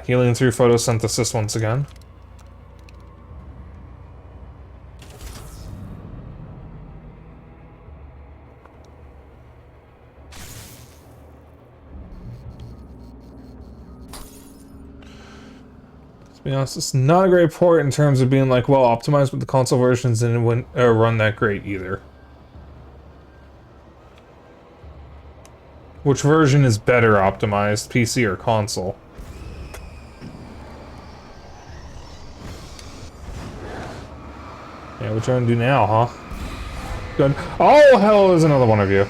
Healing through photosynthesis once again. To be honest, it's not a great port in terms of being like, well, optimized with the console versions and it wouldn't run that great either. Which version is better optimized, PC or console? Yeah, what you gonna do now, huh? Good. Oh, hell, there's another one of you.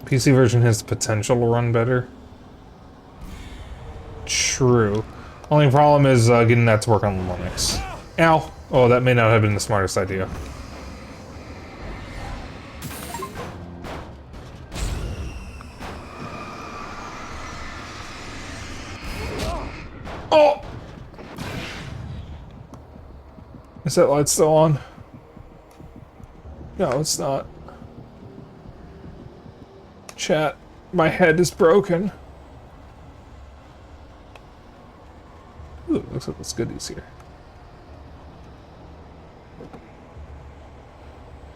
PC version has the potential to run better. True. Only problem is getting that to work on Linux. Ow! Oh, that may not have been the smartest idea. Oh! Is that light still on? No, it's not. Chat, my head is broken. Ooh, looks like there's goodies here.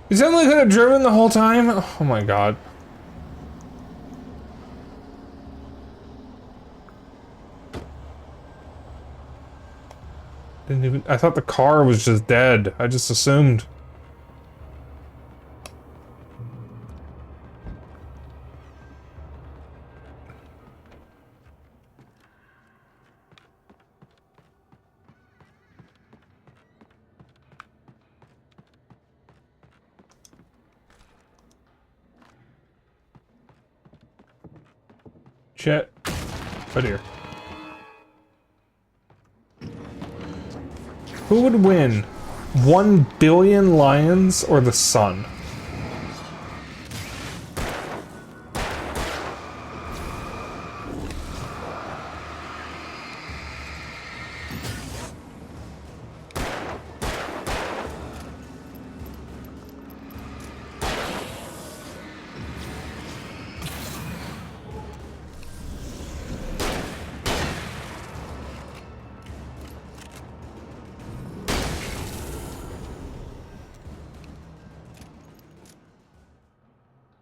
You suddenly could have driven the whole time? Oh my god. Didn't even. I thought the car was just dead. I just assumed. Chat. Right here. Who would win? 1 billion lions or the sun?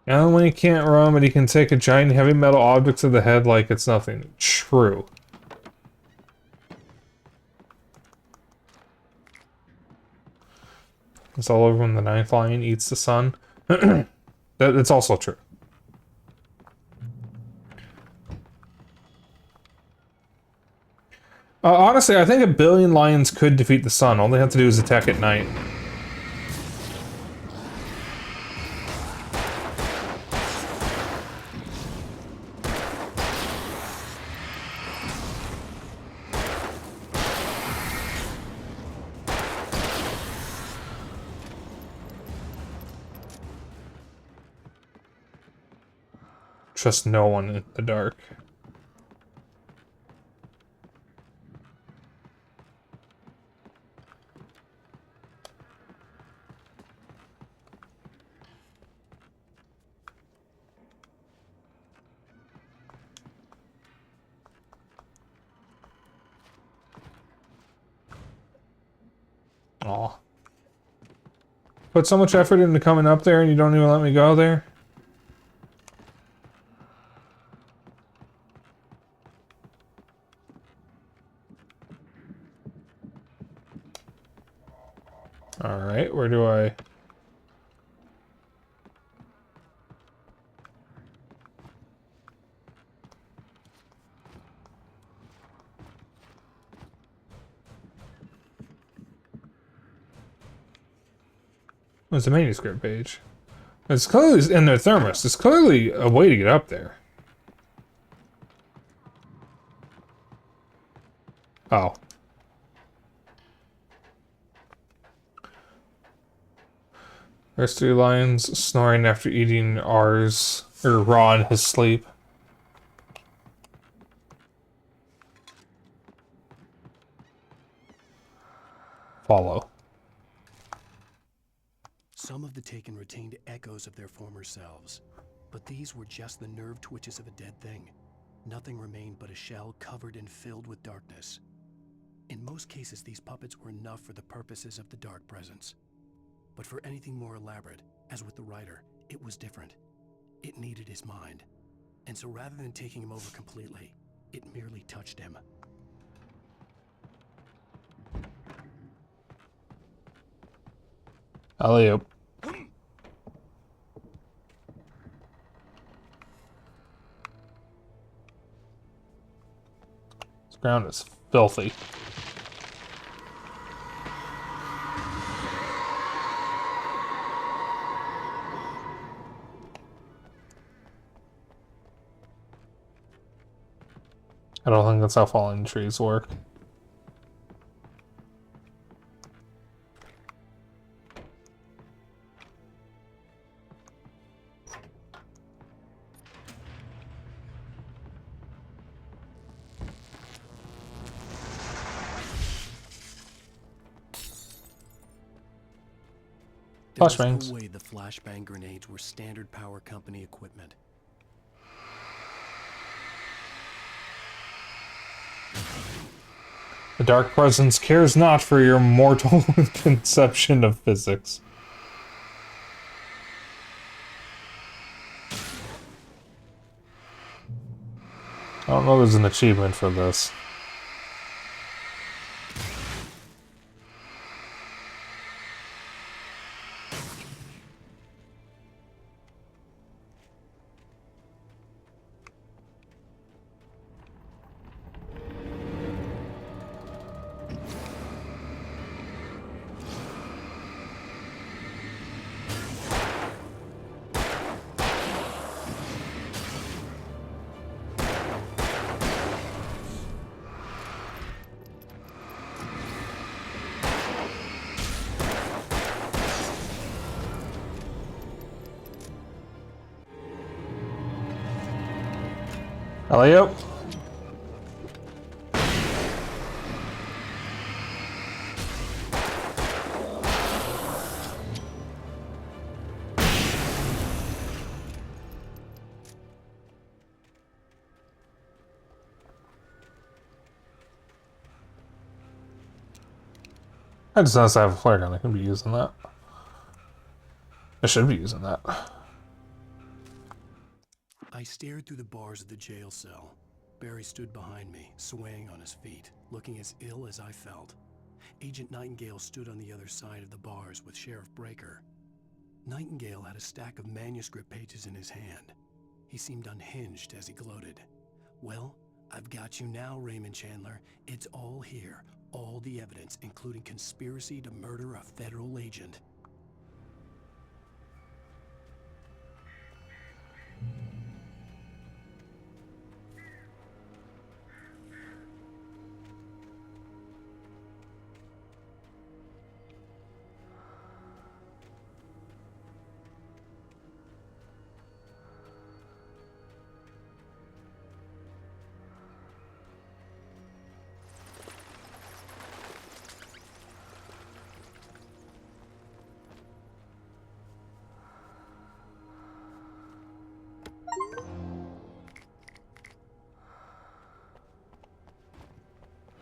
And when he can't run, but he can take a giant heavy metal object to the head like it's nothing. True. It's all over when the ninth lion eats the sun. That's also true. Honestly, I think 1 billion lions could defeat the sun. All they have to do is attack at night. Trust no one in the dark. Aw. Put so much effort into coming up there and you don't even let me go there? Alright, where do I... What's the manuscript page? It's clearly in their thermos. It's clearly a way to get up there. Oh. Rescue lions snoring after eating R's or raw in his sleep. Follow. Some of the taken retained echoes of their former selves, but these were just the nerve twitches of a dead thing. Nothing remained but a shell covered and filled with darkness. In most cases, these puppets were enough for the purposes of the dark presence. But for anything more elaborate, as with the writer, it was different. It needed his mind. And so rather than taking him over completely, it merely touched him. Alley-oop. This ground is filthy. I don't think that's how falling trees work. There was Flashbangs. no way the flashbang grenades were standard power company equipment. The dark presence cares not for your mortal conception of physics. I don't know there's an achievement for this. Alley-oop. I just noticed I have a flare gun. I can be using that. I should be using that. I stared through the bars of the jail cell. Barry stood behind me, swaying on his feet, looking as ill as I felt. Agent Nightingale stood on the other side of the bars with Sheriff Breaker. Nightingale had a stack of manuscript pages in his hand. He seemed unhinged as he gloated. Well, I've got you now, Raymond Chandler. It's all here. All the evidence, including conspiracy to murder a federal agent.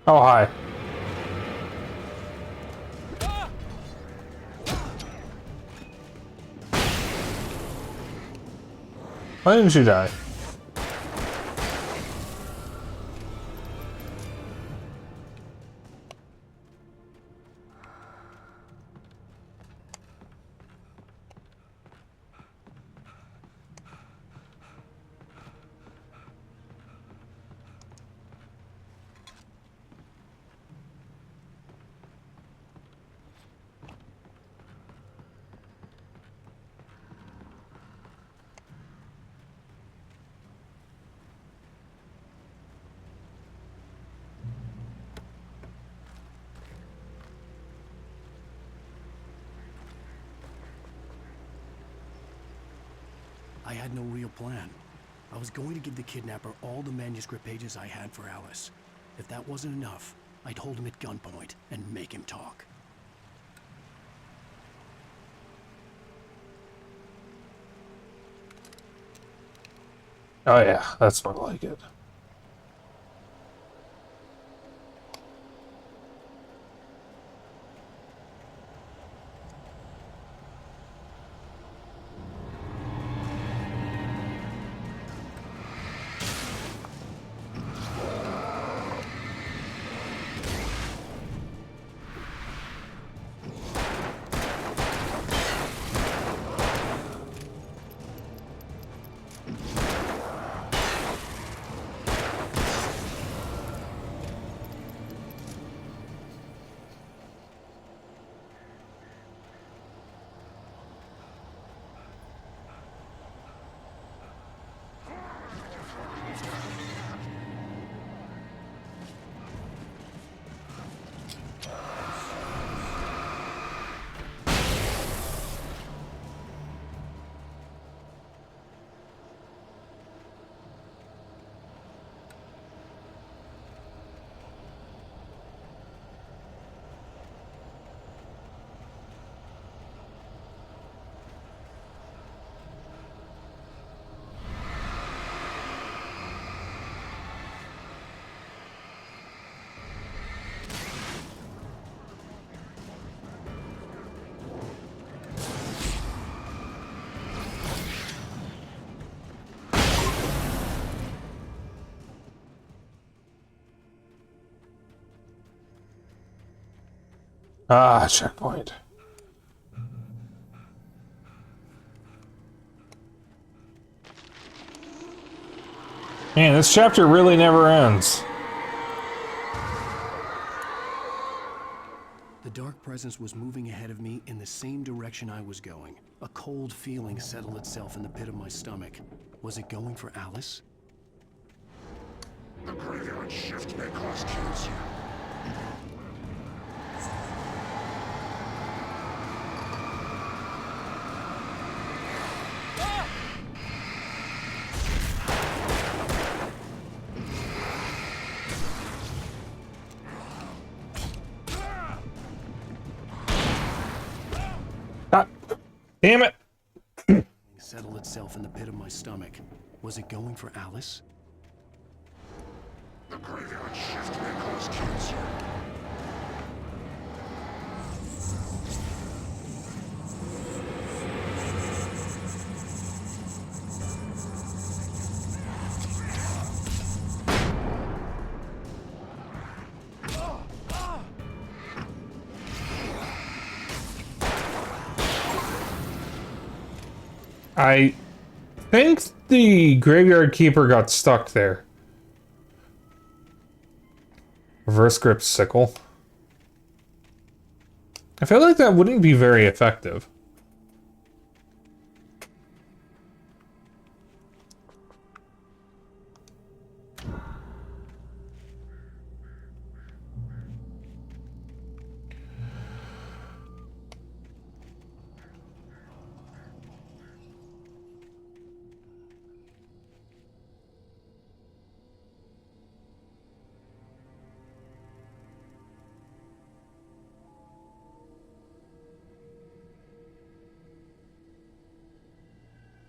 Oh, hi. Why didn't you die? I had no real plan. I was going to give the kidnapper all the manuscript pages I had for Alice. If that wasn't enough, I'd hold him at gunpoint and make him talk. Oh yeah, that's more like it. Ah, checkpoint. Man, this chapter really never ends. The dark presence was moving ahead of me in the same direction I was going. A cold feeling settled itself in the pit of my stomach. Was it going for Alice? The graveyard shift may cause cancer. Ah, damn it! Settled itself in the pit of my stomach. Was it going for Alice? The graveyard shift may cause cancer. I think the graveyard keeper got stuck there. Reverse grip sickle. I feel like that wouldn't be very effective.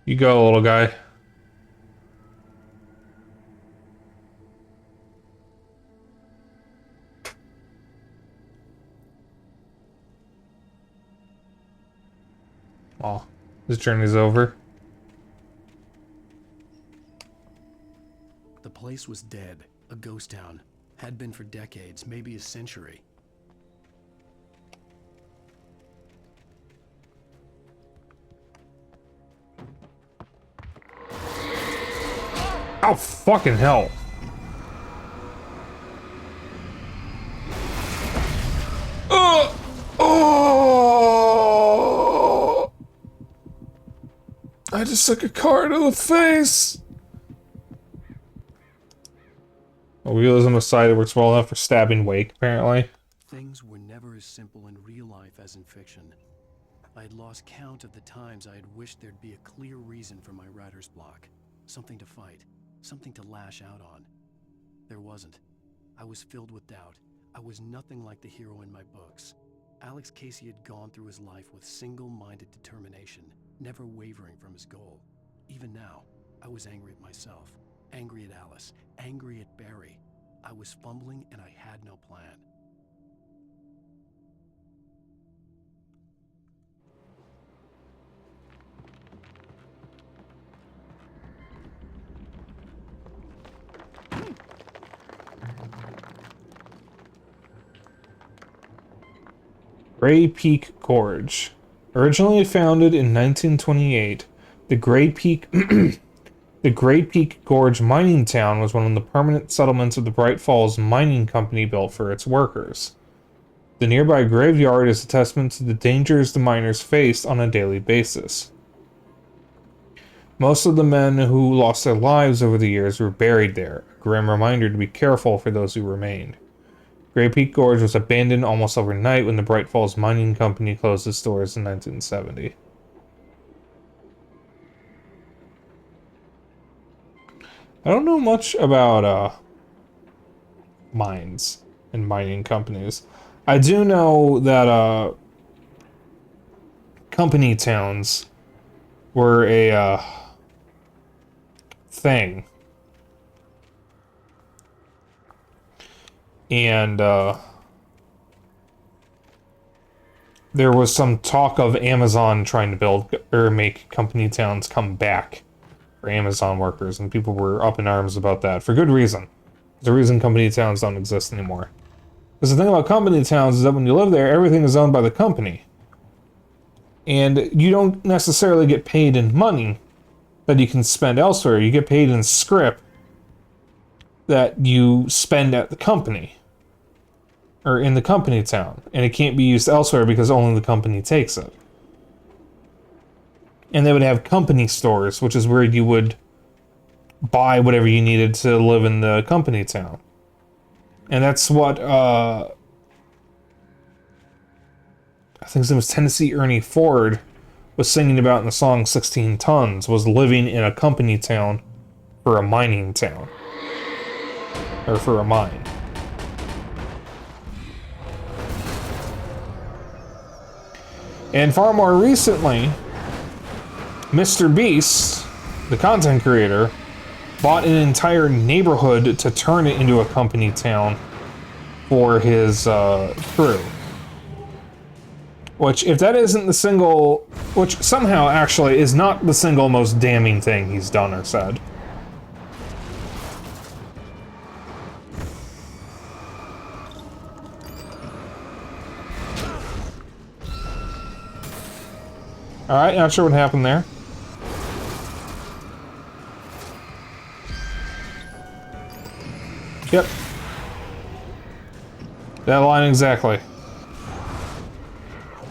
You go, little guy. Oh, his journey's over. The place was dead, a ghost town. Had been for decades, maybe a century. Oh, fucking hell. Oh! I just took a car to the face. Realism aside, it works well enough for stabbing Wake, apparently. Things were never as simple in real life as in fiction. I had lost count of the times I had wished there'd be a clear reason for my writer's block. Something to fight, something to lash out on. There wasn't. I was filled with doubt. I was nothing like the hero in my books. Alex Casey had gone through his life with single-minded determination, never wavering from his goal. Even now, I was angry at myself, angry at Alice, angry at Barry. I was fumbling and I had no plan. Gray Peak Gorge. Originally founded in 1928, the Gray Peak the Gray Peak Gorge mining town was one of the permanent settlements of the Bright Falls Mining Company built for its workers. The nearby graveyard is a testament to the dangers the miners faced on a daily basis. Most of the men who lost their lives over the years were buried there, a grim reminder to be careful for those who remained. Gray Peak Gorge was abandoned almost overnight when the Bright Falls Mining Company closed its doors in 1970. I don't know much about mines and mining companies. I do know that company towns were a thing. And there was some talk of Amazon trying to build or make company towns come back for Amazon workers, and people were up in arms about that for good reason. There's a reason company towns don't exist anymore. Because the thing about company towns is that when you live there, everything is owned by the company. And you don't necessarily get paid in money that you can spend elsewhere. You get paid in scrip that you spend at the company. Or in the company town. And it can't be used elsewhere because only the company takes it. And they would have company stores, which is where you would buy whatever you needed to live in the company town. And that's what, I think his name was Tennessee Ernie Ford was singing about in the song 16 Tons, was living in a company town for a mining town. Or for a mine. And far more recently, Mr. Beast, the content creator, bought an entire neighborhood to turn it into a company town for his crew. Which, if that isn't the single... Which somehow, actually, is not the single most damning thing he's done or said. Alright, not sure what happened there. Yep. That line exactly.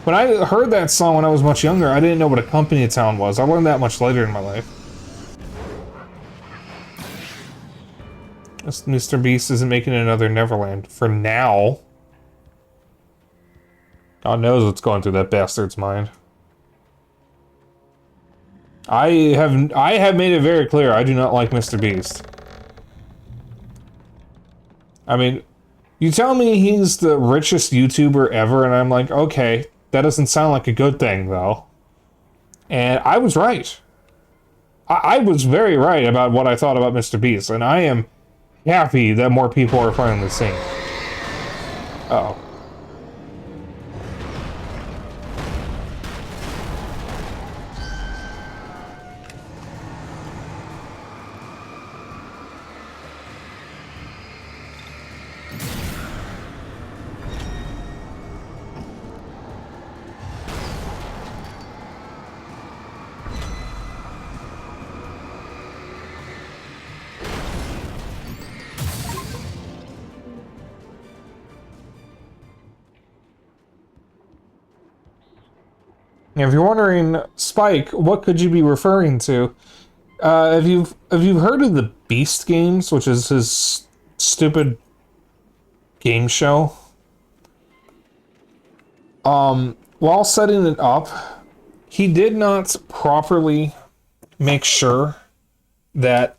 When I heard that song when I was much younger, I didn't know what a company town was. I learned that much later in my life. Mr. Beast isn't making another Neverland. For now. God knows what's going through that bastard's mind. I have made it very clear I do not like Mr. Beast. I mean, you tell me he's the richest YouTuber ever, and I'm like, okay, that doesn't sound like a good thing, though. And I was right. I was very right about what I thought about Mr. Beast, and I am happy that more people are finally seeing it. Uh-oh. If you're wondering, Spike, what could you be referring to? Have you heard of the Beast games, which is his stupid game show? While setting it up, he did not properly make sure that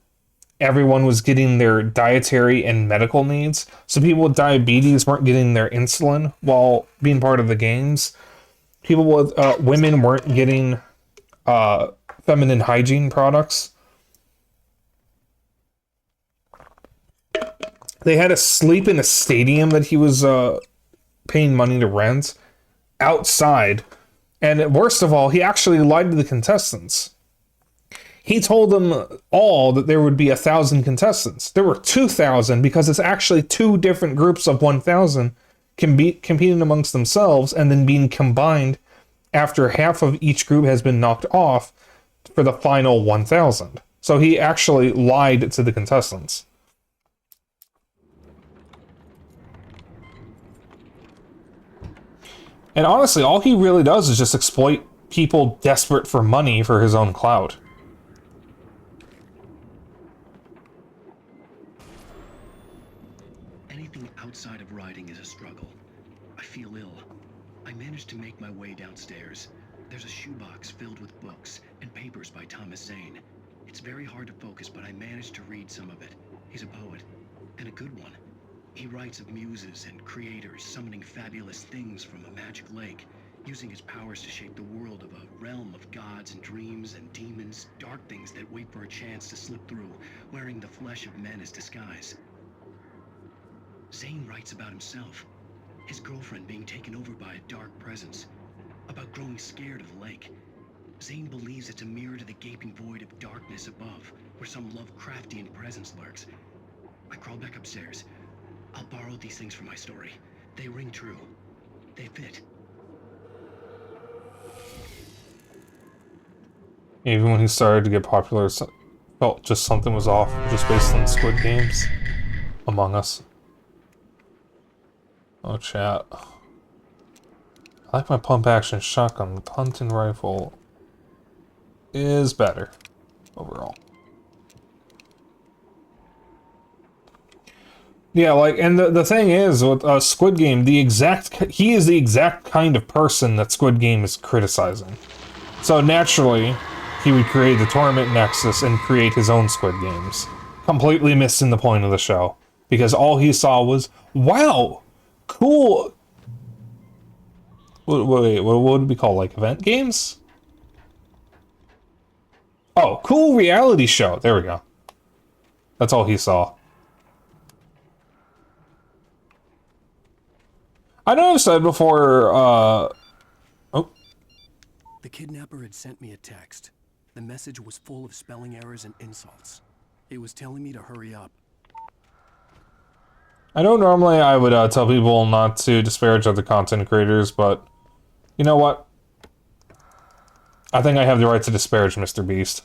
everyone was getting their dietary and medical needs. So people with diabetes weren't getting their insulin while being part of the games. People with women weren't getting feminine hygiene products. They had to sleep in a stadium that he was paying money to rent outside. And worst of all, he actually lied to the contestants. He told them all that there would be 1,000 contestants. There were 2,000 because it's actually two different groups of 1,000 competing amongst themselves and then being combined after half of each group has been knocked off for the final 1,000. So he actually lied to the contestants. And honestly, all he really does is just exploit people desperate for money for his own clout. Anything outside of riding is a struggle. I feel ill. I managed to make my way downstairs. There's a shoebox filled with books and papers by Thomas Zane. It's very hard to focus, but I managed to read some of it. He's a poet, and a good one. He writes of muses and creators summoning fabulous things from a magic lake, using his powers to shape the world of a realm of gods and dreams and demons, dark things that wait for a chance to slip through, wearing the flesh of men as disguise. Zane writes about himself, his girlfriend being taken over by a dark presence, about growing scared of the lake. Zane believes it's a mirror to the gaping void of darkness above, where some Lovecraftian presence lurks. I crawl back upstairs. I'll borrow these things for my story. They ring true. They fit. Even when he started to get popular, felt just something was off, just based on Squid Games. Among Us. Oh, chat. I like my pump-action shotgun. The hunting rifle is better overall. Yeah, like, and the thing is, with Squid Game, he is the exact kind of person that Squid Game is criticizing. So naturally, he would create the Tournament Nexus and create his own Squid Games. Completely missing the point of the show. Because all he saw was, wow, cool. What would it be called? Like, event games? Oh, cool reality show. There we go. That's all he saw. I know I've said before, The kidnapper had sent me a text. The message was full of spelling errors and insults. It was telling me to hurry up. I know normally I would tell people not to disparage other content creators, but you know what? I think I have the right to disparage Mr. Beast.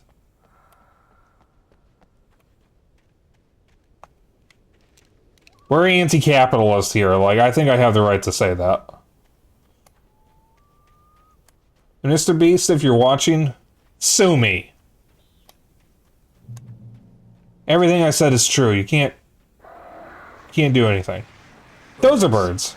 We're anti-capitalist here, like, I think I have the right to say that. And Mr. Beast, if you're watching, sue me. Everything I said is true. You can't do anything. Those are birds.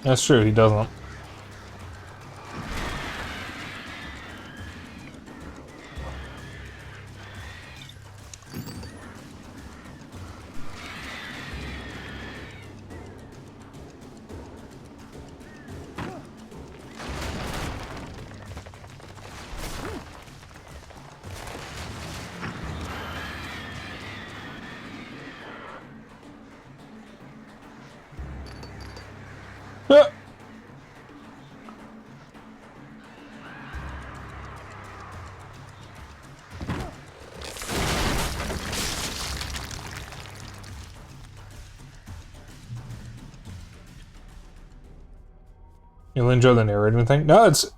That's true, he doesn't. You'll enjoy the narrative thing. No, it's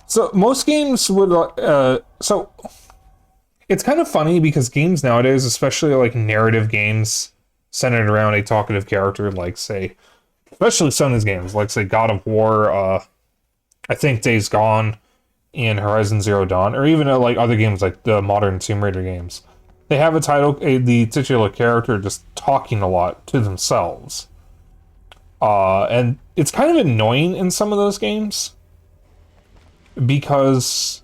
so most games would so it's kind of funny because games nowadays, especially like narrative games centered around a talkative character, like say, especially some of these games, like say God of War, I think Days Gone, and Horizon Zero Dawn, or even like other games like the modern Tomb Raider games, they have the titular character just talking a lot to themselves. And it's kind of annoying in some of those games because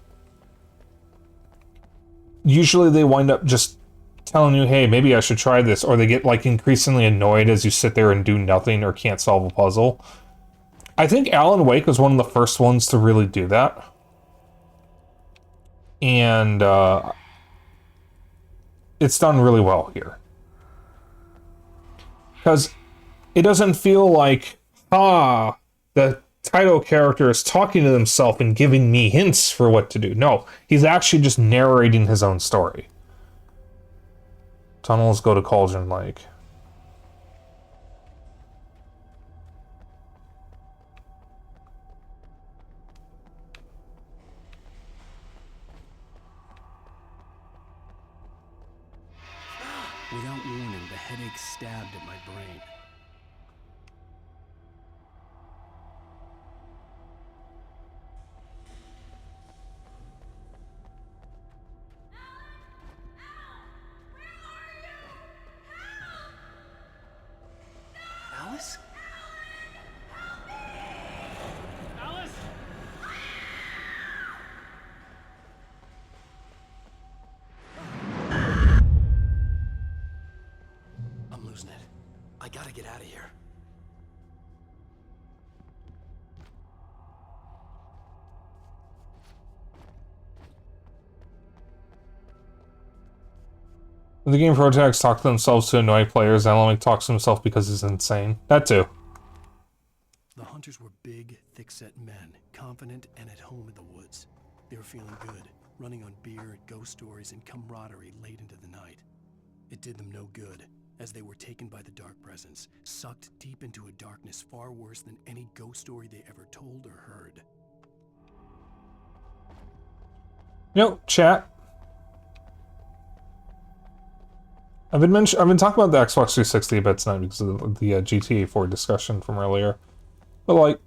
usually they wind up just telling you, hey, maybe I should try this, or they get like increasingly annoyed as you sit there and do nothing or can't solve a puzzle. I think Alan Wake was one of the first ones to really do that. And it's done really well here. Because it doesn't feel like, the title character is talking to himself and giving me hints for what to do. No, he's actually just narrating his own story. Tunnels go to Cauldron Lake. Without warning, the headache stabbed at my brain. Alice? Alice? I'm losing it. I gotta get out of here. The game protagonists talk to themselves to annoy players, and Alan talks to himself because he's insane. That too. The hunters were big, thick-set men, confident and at home in the woods. They were feeling good, running on beer, ghost stories, and camaraderie late into the night. It did them no good, as they were taken by the dark presence, sucked deep into a darkness far worse than any ghost story they ever told or heard. Chat. I've been talking about the Xbox 360 a bit tonight because of the GTA 4 discussion from earlier. But like,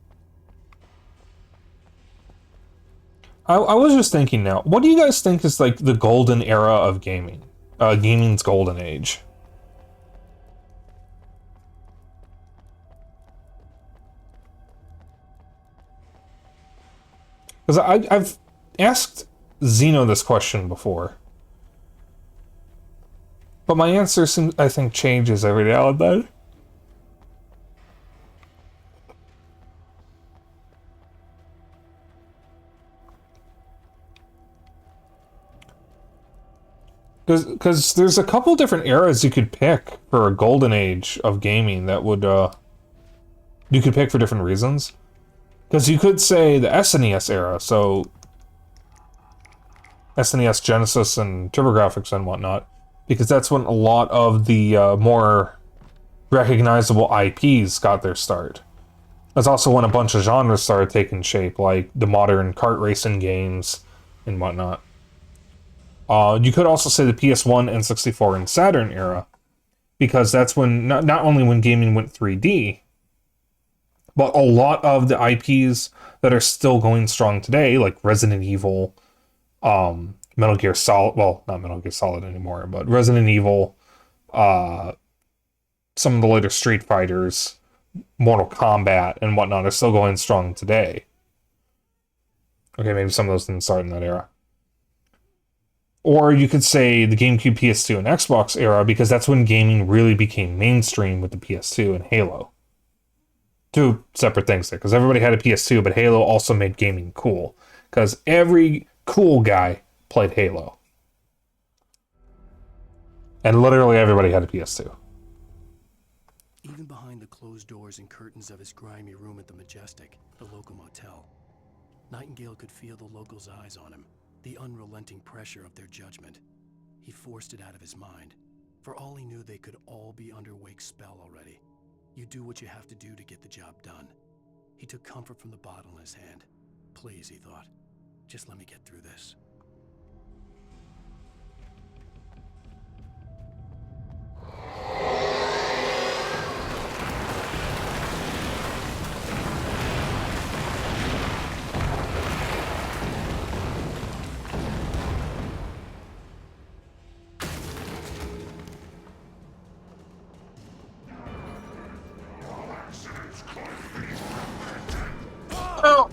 I was just thinking now, what do you guys think is like the golden era of gaming? Gaming's golden age? Because I've asked Zeno this question before. But my answer, I think, changes every now and then. Because there's a couple different eras you could pick for a golden age of gaming that would, you could pick for different reasons. Because you could say the SNES era, so SNES, Genesis, and TurboGrafx and whatnot. Because that's when a lot of the more recognizable IPs got their start. That's also when a bunch of genres started taking shape, like the modern kart racing games and whatnot. You could also say the PS1, N64, and Saturn era, because that's when, not only when gaming went 3D, but a lot of the IPs that are still going strong today, like Resident Evil, Metal Gear Solid, well, not Metal Gear Solid anymore, but Resident Evil, some of the later Street Fighters, Mortal Kombat, and whatnot are still going strong today. Okay, maybe some of those didn't start in that era. Or you could say the GameCube, PS2, and Xbox era, because that's when gaming really became mainstream with the PS2 and Halo. Two separate things there, because everybody had a PS2, but Halo also made gaming cool. Because every cool guy played Halo. And literally everybody had a PS2. Even behind the closed closed doors and curtains of his grimy room at the Majestic, the local motel. Nightingale could feel the locals' eyes on him, the unrelenting pressure of their judgment. He forced it out of his mind. For all he knew, they could all be under Wake's spell already. You do what you have to do to get the job done. He took comfort from the bottle in his hand. Please, he thought, just let me get through this. Oh!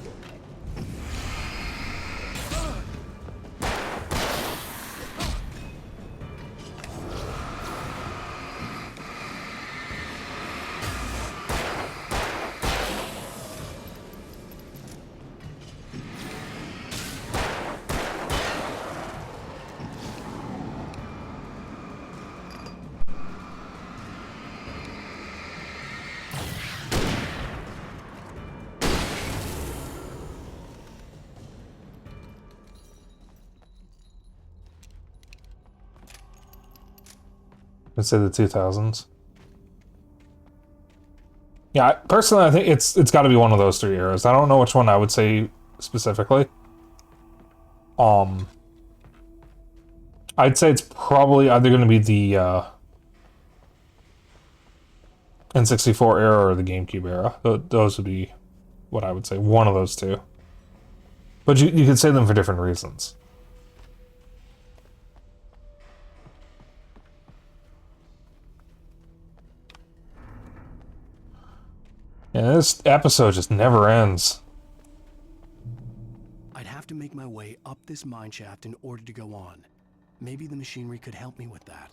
Let's say the 2000s. Yeah, personally, I think it's got to be one of those three eras. I don't know which one I would say specifically. I'd say it's probably either going to be the N64 era or the GameCube era. Those would be what I would say. One of those two. But you could say them for different reasons. And this episode just never ends. I'd have to make my way up this mineshaft in order to go on. Maybe the machinery could help me with that.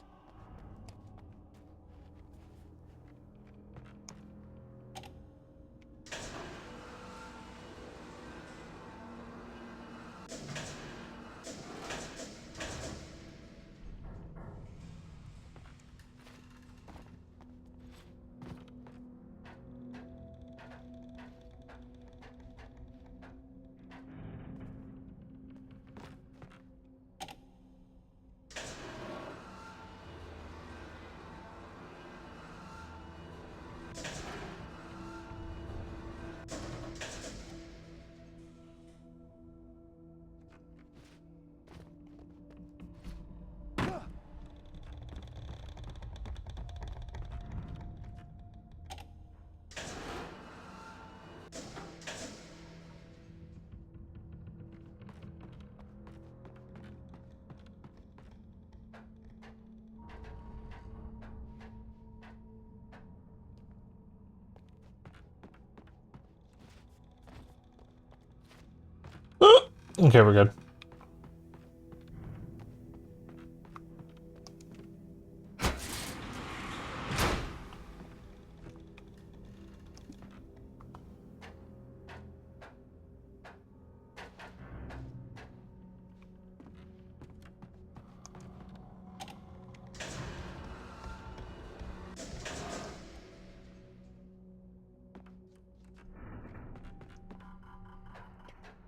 Okay, we're good.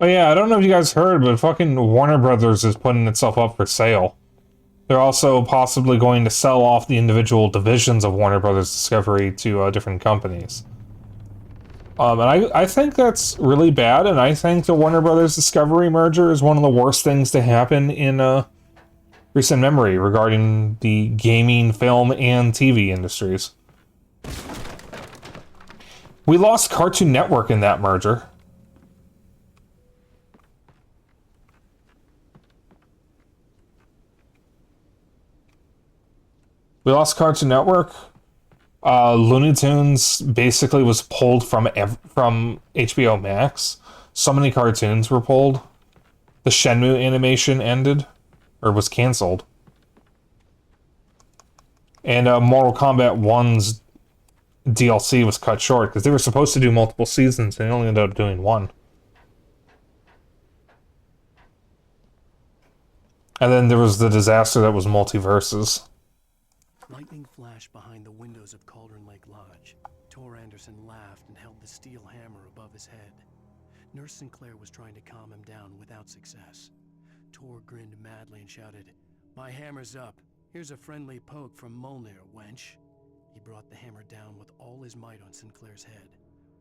Oh yeah, I don't know if you guys heard, but fucking Warner Brothers is putting itself up for sale. They're also possibly going to sell off the individual divisions of Warner Brothers Discovery to different companies. And I think that's really bad, and I think the Warner Brothers Discovery merger is one of the worst things to happen in recent memory regarding the gaming, film, and TV industries. We lost Cartoon Network in that merger. We lost Cartoon Network. Looney Tunes basically was pulled from HBO Max. So many cartoons were pulled. The Shenmue animation ended, or was canceled. And Mortal Kombat 1's DLC was cut short, because they were supposed to do multiple seasons, and they only ended up doing one. And then there was the disaster that was Multiverses. Lightning flashed behind the windows of Cauldron Lake Lodge. Tor Anderson laughed and held the steel hammer above his head. Nurse Sinclair was trying to calm him down without success. Tor grinned madly and shouted, "My hammer's up. Here's a friendly poke from Molnir, wench." He brought the hammer down with all his might on Sinclair's head.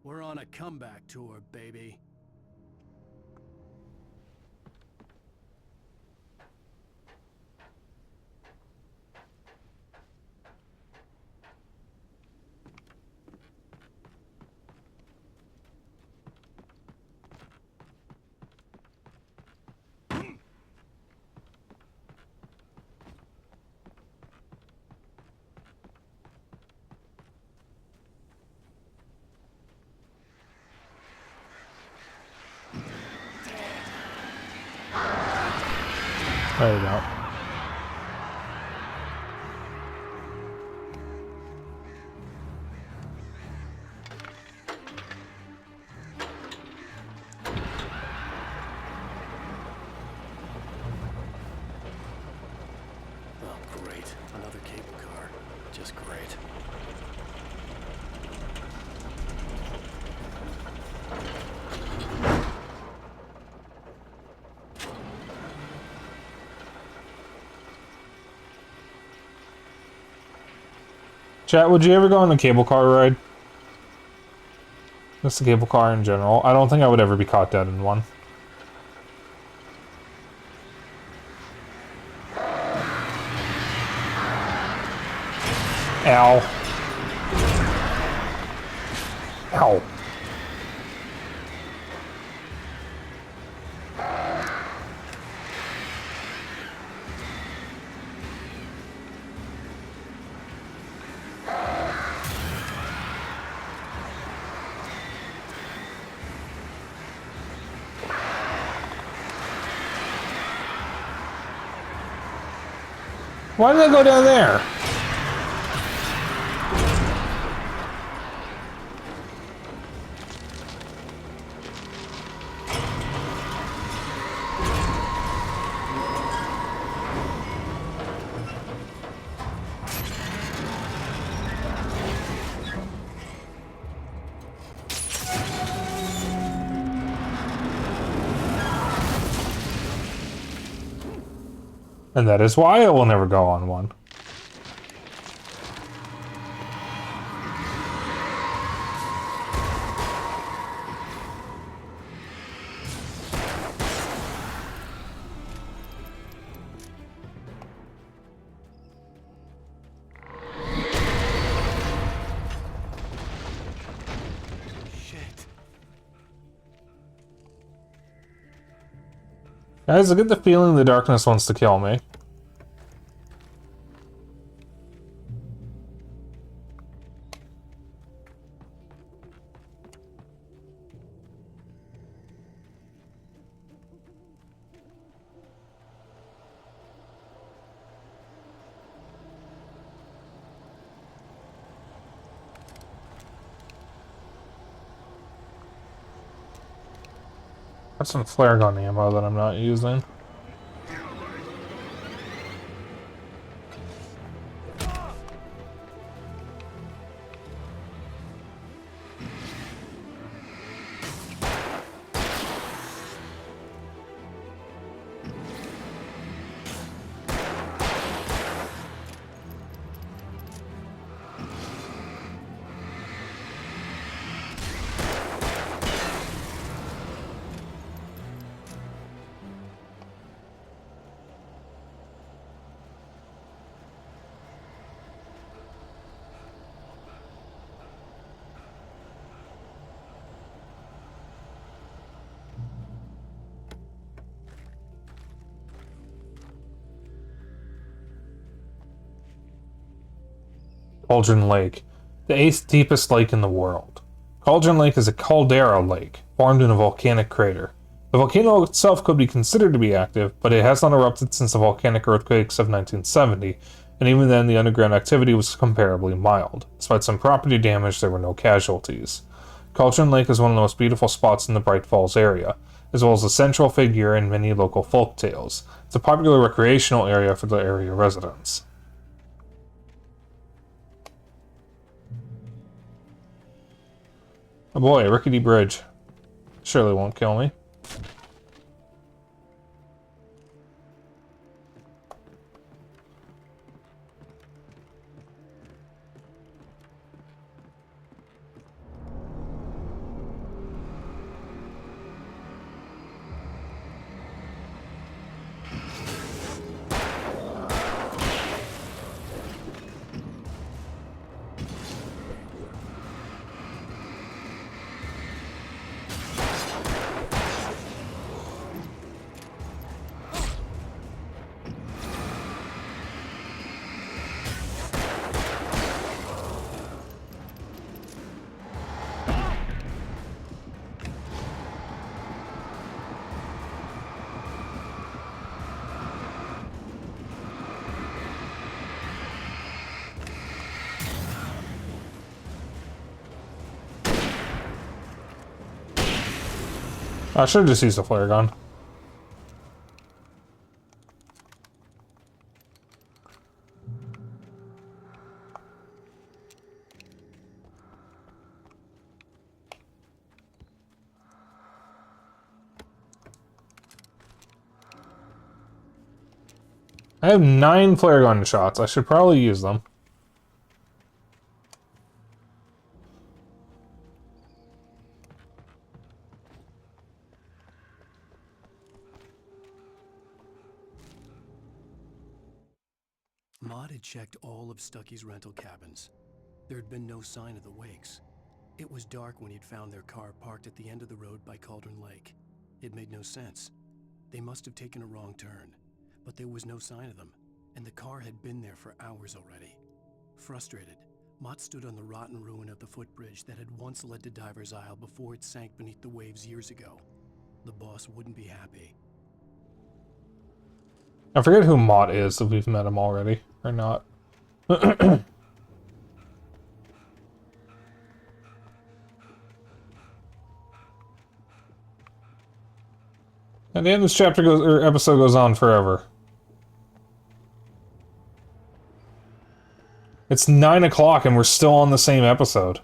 "We're on a comeback tour, baby." There you go. Oh, great. Another cable car. Just great. Chat, would you ever go on a cable car ride? Just a cable car in general. I don't think I would ever be caught dead in one. Ow. Ow. Why did I go down there? And that is why I will never go on one. Guys, I get the feeling the darkness wants to kill me. Got some flare gun ammo that I'm not using. Cauldron Lake, the 8th deepest lake in the world. Cauldron Lake is a caldera lake, formed in a volcanic crater. The volcano itself could be considered to be active, but it has not erupted since the volcanic earthquakes of 1970, and even then the underground activity was comparably mild. Despite some property damage, there were no casualties. Cauldron Lake is one of the most beautiful spots in the Bright Falls area, as well as a central figure in many local folk tales. It's a popular recreational area for the area residents. Oh boy, a rickety bridge. Surely won't kill me. I should have just used a flare gun. I have 9 flare gun shots. I should probably use them. Maud had checked all of Stucky's rental cabins. There had been no sign of the Wakes. It was dark when he'd found their car parked at the end of the road by Cauldron Lake. It made no sense. They must have taken a wrong turn, but there was no sign of them, and the car had been there for hours already. Frustrated, Mott stood on the rotten ruin of the footbridge that had once led to Diver's Isle before it sank beneath the waves years ago. The boss wouldn't be happy. I forget who Mott is, if we've met him already, or not. At the end, this chapter goes, or episode goes on forever. It's 9 o'clock and we're still on the same episode.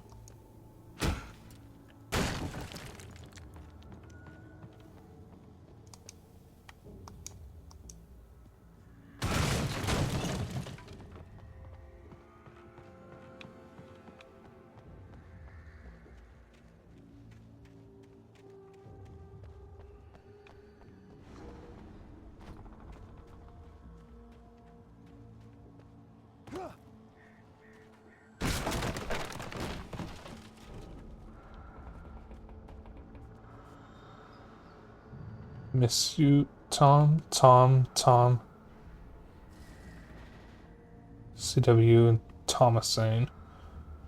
Miss you, Tom. CW and Thomas Zane.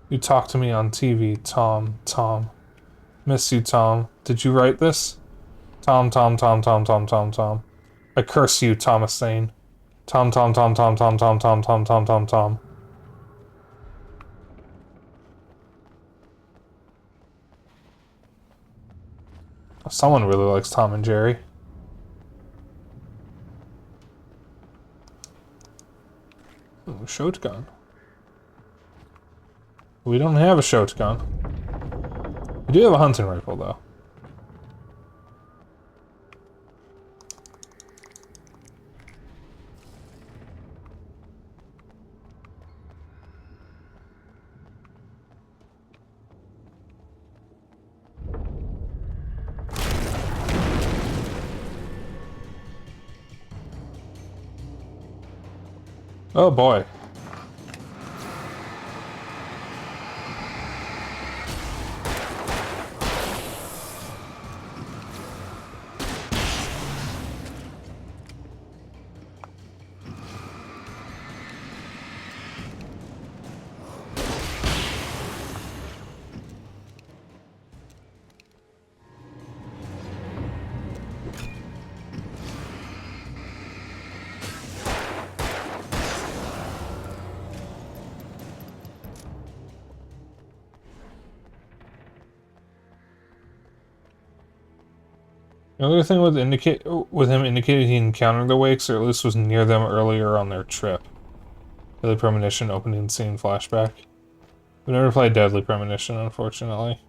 You talked to me on TV, Tom. Miss you, Tom. Did you write this? Tom. I curse you, Thomas Zane. Tom. Someone really likes Tom and Jerry. Ooh, shotgun. We don't have a shotgun. We do have a hunting rifle, though. Oh boy. The other thing with him indicating he encountered the Wakes, or at least was near them earlier on their trip. Deadly Premonition opening scene flashback. We never played Deadly Premonition, unfortunately.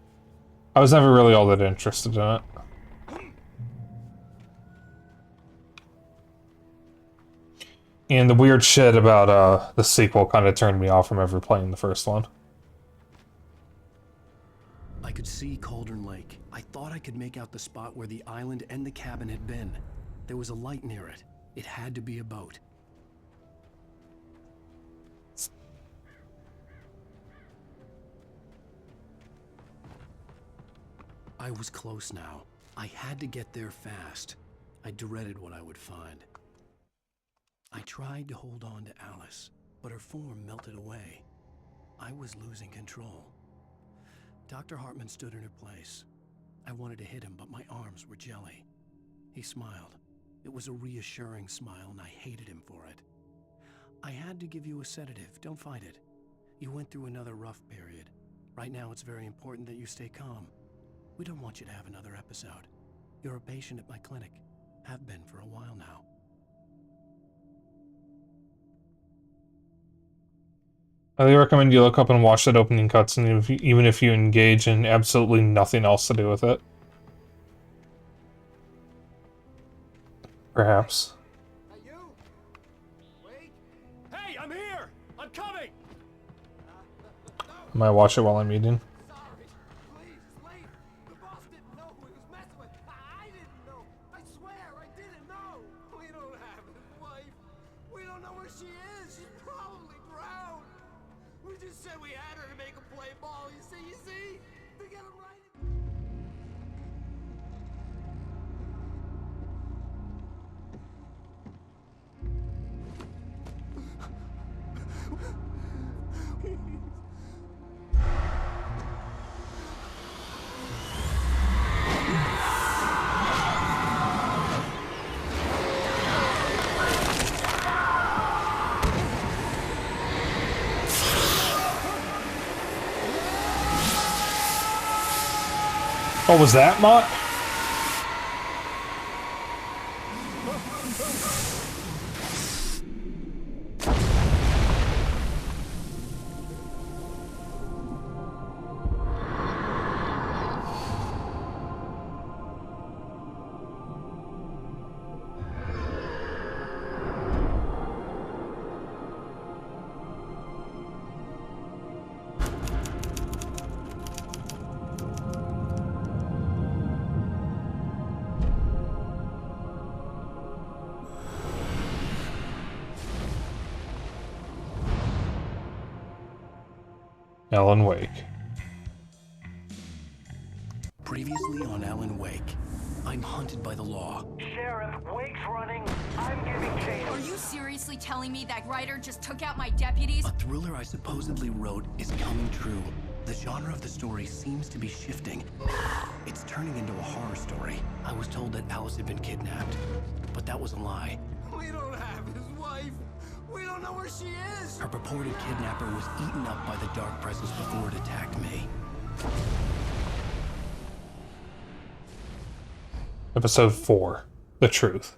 I was never really all that interested in it. And the weird shit about the sequel kind of turned me off from ever playing the first one. I could see Cauldron Lake. I thought I could make out the spot where the island and the cabin had been. There was a light near it. It had to be a boat. I was close now. I had to get there fast. I dreaded what I would find. I tried to hold on to Alice, but her form melted away. I was losing control. Dr. Hartman stood in her place. I wanted to hit him, but my arms were jelly. He smiled. It was a reassuring smile, and I hated him for it. I had to give you a sedative. Don't fight it. You went through another rough period. Right now, it's very important that you stay calm. We don't want you to have another episode. You're a patient at my clinic. Have been for a while now. I highly recommend you look up and watch that opening cutscene, even if you engage in absolutely nothing else to do with it. Perhaps. Hey, I'm here! I'm coming! I might watch it while I'm eating. What was that, Mott? Alan Wake. Previously on Alan Wake, I'm hunted by the law. Sheriff, Wake's running. I'm giving chase. Are you seriously telling me that writer just took out my deputies? A thriller I supposedly wrote is coming true. The genre of the story seems to be shifting. It's turning into a horror story. I was told that Alice had been kidnapped, but that was a lie. We don't have his wife. We don't know where she is. Her purported kidnapper was eaten up by the dark presence before it attacked me. Episode 4. The Truth.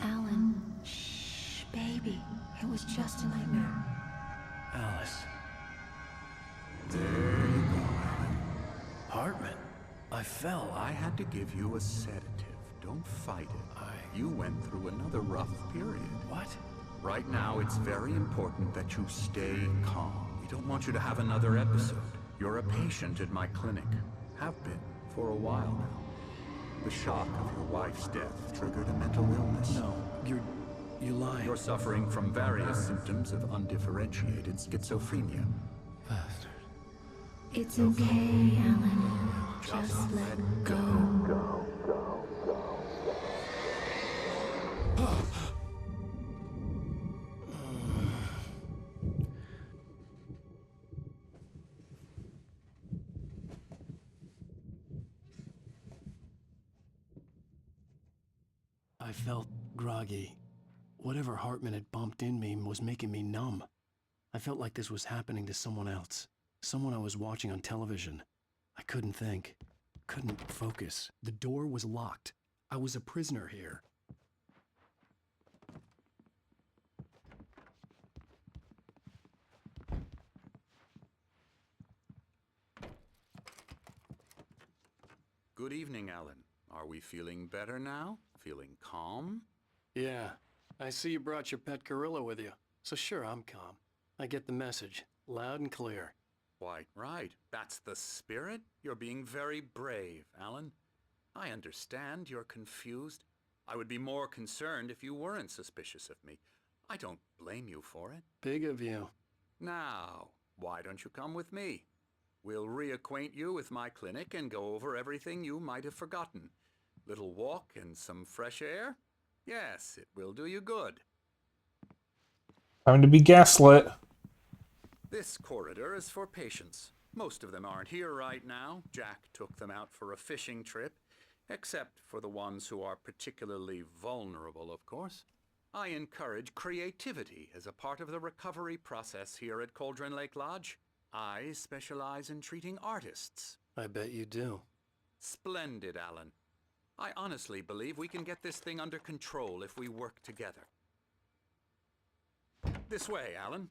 Alan, shh, baby. It was just a nightmare. Alice. There you go, Alan. Hartman, I fell. I had to give you a sedative. Don't fight it. You went through another rough period. What? Right now, it's very important that you stay calm. We don't want you to have another episode. You're a patient at my clinic. Have been for a while now. The shock of your wife's death triggered a mental illness. No, you're lying. You're suffering from various symptoms of undifferentiated schizophrenia. Bastard. It's okay, Alan. Just let go. I felt groggy. Whatever Hartman had bumped in me was making me numb. I felt like this was happening to someone else. Someone I was watching on television. I couldn't think. Couldn't focus. The door was locked. I was a prisoner here. Good evening, Alan. Are we feeling better now? Feeling calm? Yeah, I see you brought your pet gorilla with you. So sure, I'm calm. I get the message, loud and clear. Quite right. That's the spirit. You're being very brave, Alan. I understand you're confused. I would be more concerned if you weren't suspicious of me. I don't blame you for it. Big of you. Now, why don't you come with me? We'll reacquaint you with my clinic and go over everything you might have forgotten. Little walk and some fresh air? Yes, it will do you good. Time to be gaslit. This corridor is for patients. Most of them aren't here right now. Jack took them out for a fishing trip, except for the ones who are particularly vulnerable, of course. I encourage creativity as a part of the recovery process here at Cauldron Lake Lodge. I specialize in treating artists. I bet you do. Splendid, Alan. I honestly believe we can get this thing under control if we work together. This way, Alan.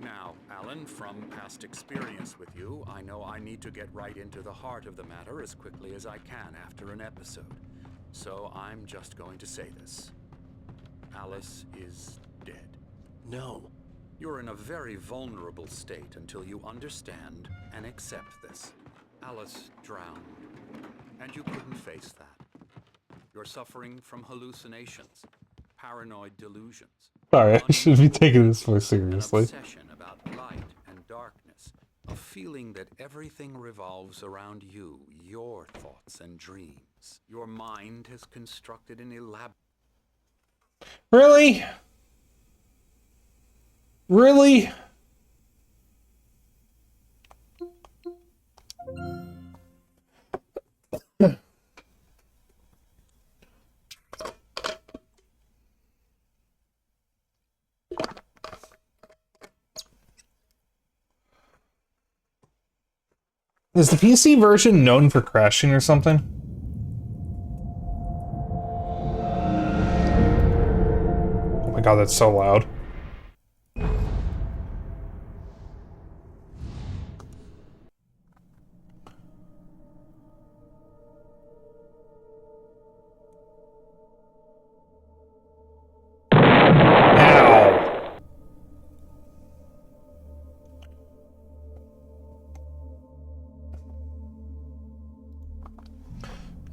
Now, Alan, from past experience with you, I know I need to get right into the heart of the matter as quickly as I can after an episode. So I'm just going to say this. Alice is dead. No. You're in a very vulnerable state until you understand and accept this. Alice drowned, and you couldn't face that. You're suffering from hallucinations, paranoid delusions. Sorry, I should be taking this more seriously. An obsession about light and darkness. A feeling that everything revolves around you, your thoughts and dreams. Your mind has constructed an elaborate... Really? Really? Is the PC version known for crashing or something? Oh my god, that's so loud.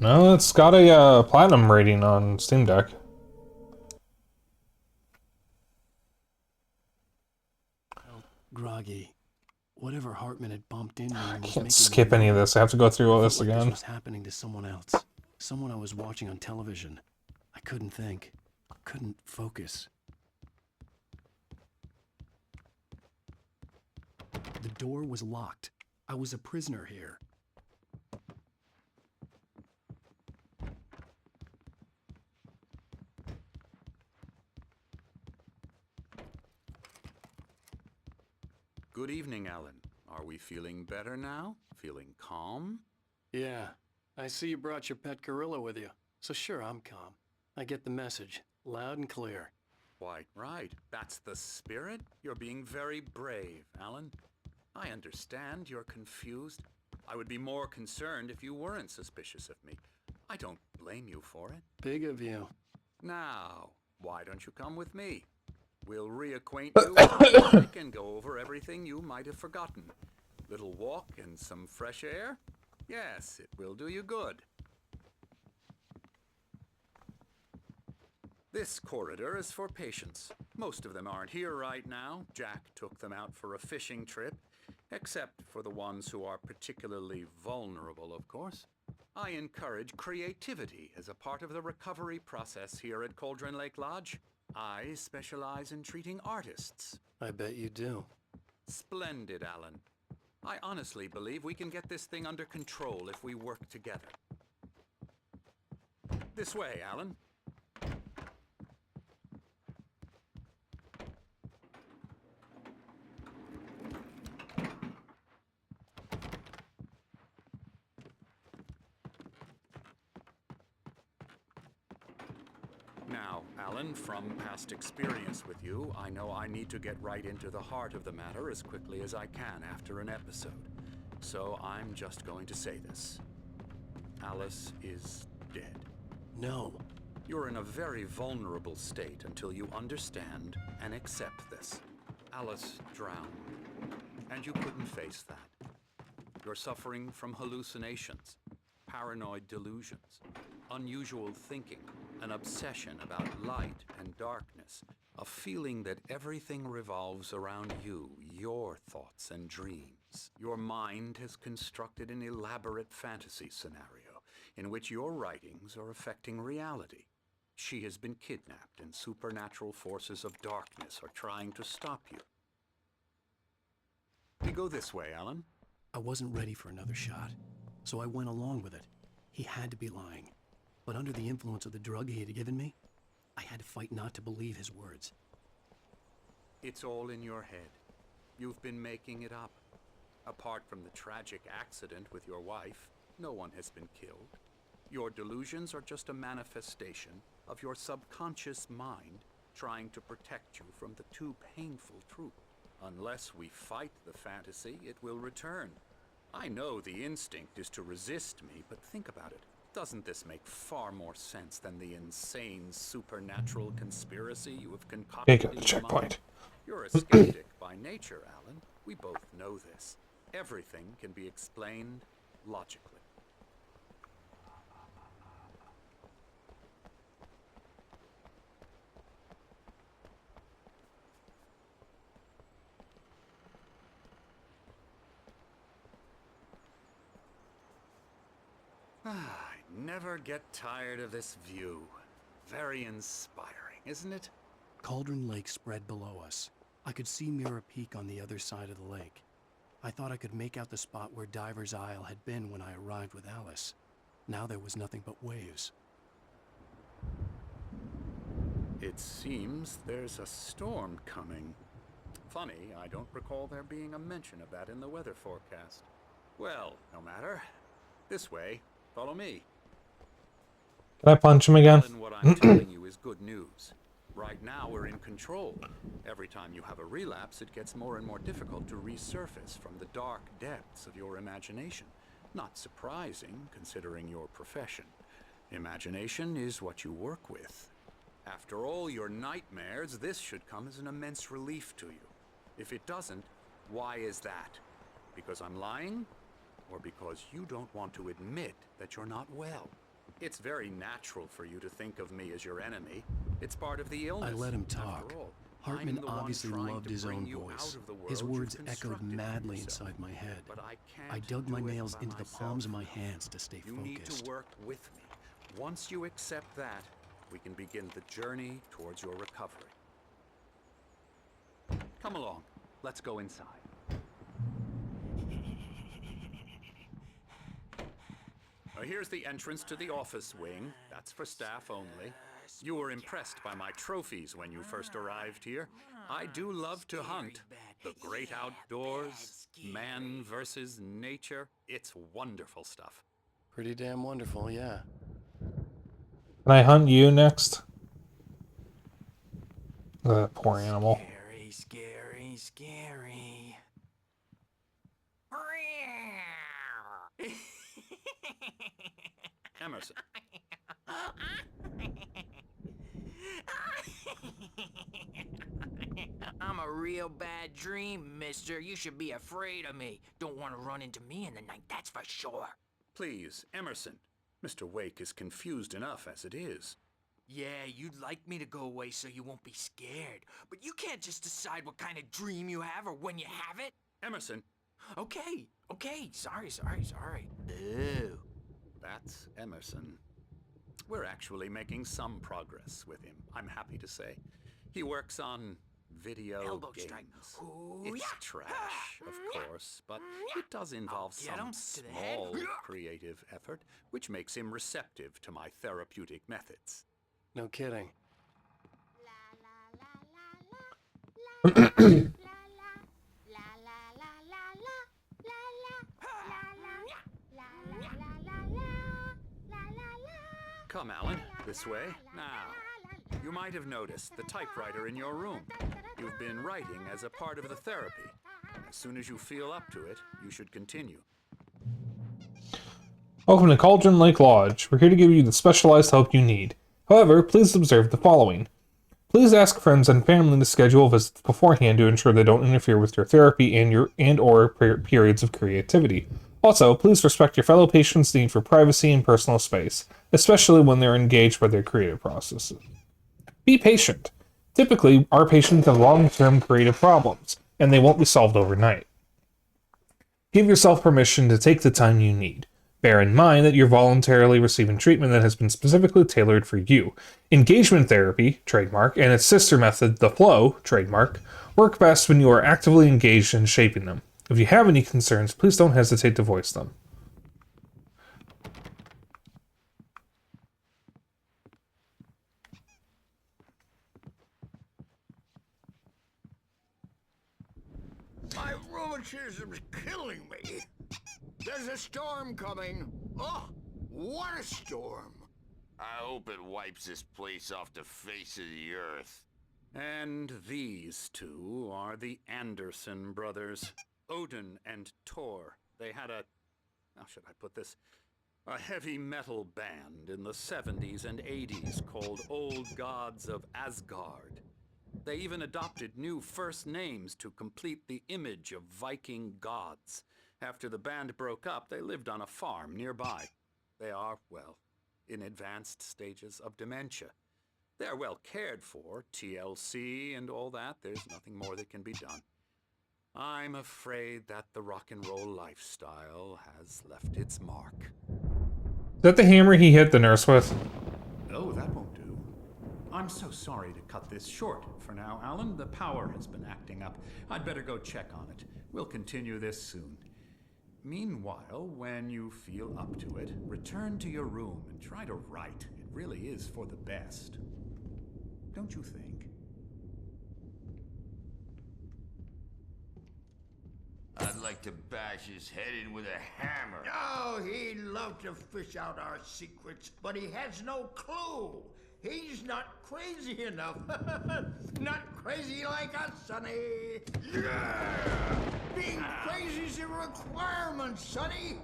No, it's got a platinum rating on Steam Deck. Groggy. Whatever Hartman had bumped into I was can't making skip me any of nervous. this. I have to go through all I this felt like again. This was happening to someone else. Someone I was watching on television. I couldn't think. Couldn't focus. The door was locked. I was a prisoner here. Good evening, Alan. Are we feeling better now? Feeling calm? Yeah, I see you brought your pet gorilla with you. So sure, I'm calm. I get the message, loud and clear. Quite right. That's the spirit. You're being very brave, Alan. I understand you're confused. I would be more concerned if you weren't suspicious of me. I don't blame you for it. Big of you. Now, why don't you come with me? We'll reacquaint you with the clinic and go over everything you might have forgotten. Little walk and some fresh air? Yes, it will do you good. This corridor is for patients. Most of them aren't here right now. Jack took them out for a fishing trip, except for the ones who are particularly vulnerable, of course. I encourage creativity as a part of the recovery process here at Cauldron Lake Lodge. I specialize in treating artists. I bet you do. Splendid, Alan. I honestly believe we can get this thing under control if we work together. This way, Alan. Alan, from past experience with you, I know I need to get right into the heart of the matter as quickly as I can after an episode. So I'm just going to say this. Alice is dead. No. You're in a very vulnerable state until you understand and accept this. Alice drowned, and you couldn't face that. You're suffering from hallucinations, paranoid delusions, unusual thinking, an obsession about light and darkness, a feeling that everything revolves around you, your thoughts and dreams. Your mind has constructed an elaborate fantasy scenario in which your writings are affecting reality. She has been kidnapped, and supernatural forces of darkness are trying to stop you. We go this way, Alan. I wasn't ready for another shot, so I went along with it. He had to be lying. But under the influence of the drug he had given me, I had to fight not to believe his words. It's all in your head. You've been making it up. Apart from the tragic accident with your wife, no one has been killed. Your delusions are just a manifestation of your subconscious mind trying to protect you from the too painful truth. Unless we fight the fantasy, it will return. I know the instinct is to resist me, but think about it. Doesn't this make far more sense than the insane supernatural conspiracy you have concocted Take in the your checkpoint. mind? You're a skeptic by nature, Alan. We both know this. Everything can be explained logically. I never get tired of this view. Very inspiring, isn't it? Cauldron Lake spread below us. I could see Mirror Peak on the other side of the lake. I thought I could make out the spot where Diver's Isle had been when I arrived with Alice. Now there was nothing but waves. It seems there's a storm coming. Funny, I don't recall there being a mention of that in the weather forecast. Well, no matter. This way. Follow me. Can I punch him again? Alan, what I'm telling you is good news. Right now we're in control. Every time you have a relapse, it gets more and more difficult to resurface from the dark depths of your imagination. Not surprising, considering your profession. Imagination is what you work with. After all your nightmares, this should come as an immense relief to you. If it doesn't, why is that? Because I'm lying? Or because you don't want to admit that you're not well? It's very natural for you to think of me as your enemy. It's part of the illness. I let him talk. Hartman obviously loved his own voice. His words echoed madly inside my head. I dug my nails into the palms of my hands to stay focused. You need to work with me. Once you accept that, we can begin the journey towards your recovery. Come along. Let's go inside. Here's the entrance to the office wing. That's for staff only. You were impressed by my trophies when you first arrived here. I do love to hunt. The great outdoors, man versus nature. It's wonderful stuff. Pretty damn wonderful, yeah. Can I hunt you next? That poor animal. Scary, scary, scary. Emerson. I'm a real bad dream, mister. You should be afraid of me. Don't want to run into me in the night, that's for sure. Please, Emerson. Mr. Wake is confused enough as it is. Yeah, you'd like me to go away so you won't be scared. But you can't just decide what kind of dream you have or when you have it. Emerson. Okay. Sorry. Ew. That's Emerson. We're actually making some progress with him, I'm happy to say. He works on video Elbow games. strike. Ooh, It's yeah. trash, of course, but it does involve Get some him to the head. small creative effort, which makes him receptive to my therapeutic methods. No kidding. Come, Alan, this way. Now, You might have noticed the typewriter in your room. You've been writing as a part of the therapy. As soon as you feel up to it, you should continue. Welcome to Cauldron Lake Lodge. We're here to give you the specialized help you need. However, please observe the following. Please ask friends and family to schedule visits beforehand to ensure they don't interfere with your therapy and/or periods of creativity. Also, please respect your fellow patients' need for privacy and personal space, especially when they're engaged by their creative processes. Be patient. Typically, our patients have long-term creative problems, and they won't be solved overnight. Give yourself permission to take the time you need. Bear in mind that you're voluntarily receiving treatment that has been specifically tailored for you. Engagement therapy, trademark, and its sister method, the flow, trademark, work best when you are actively engaged in shaping them. If you have any concerns, please don't hesitate to voice them. My rheumatism's killing me. There's a storm coming. Oh, what a storm. I hope it wipes this place off the face of the earth. And these two are the Anderson brothers, Odin and Thor. They had how should I put this? A heavy metal band in the 70s and 80s called Old Gods of Asgard. They even adopted new first names to complete the image of Viking gods. After the band broke up, they lived on a farm nearby. They are, well, in advanced stages of dementia. They're well cared for, TLC and all that. There's nothing more that can be done. I'm afraid that the rock and roll lifestyle has left its mark. Is that the hammer he hit the nurse with? Oh, that won't do. I'm so sorry to cut this short for now, Alan. The power has been acting up. I'd better go check on it. We'll continue this soon. Meanwhile, when you feel up to it, return to your room and try to write. It really is for the best. Don't you think? I'd like to bash his head in with a hammer. Oh, he'd love to fish out our secrets, but he has no clue. He's not crazy enough. Not crazy like us, Sonny. Yeah! Being crazy's a requirement, Sonny.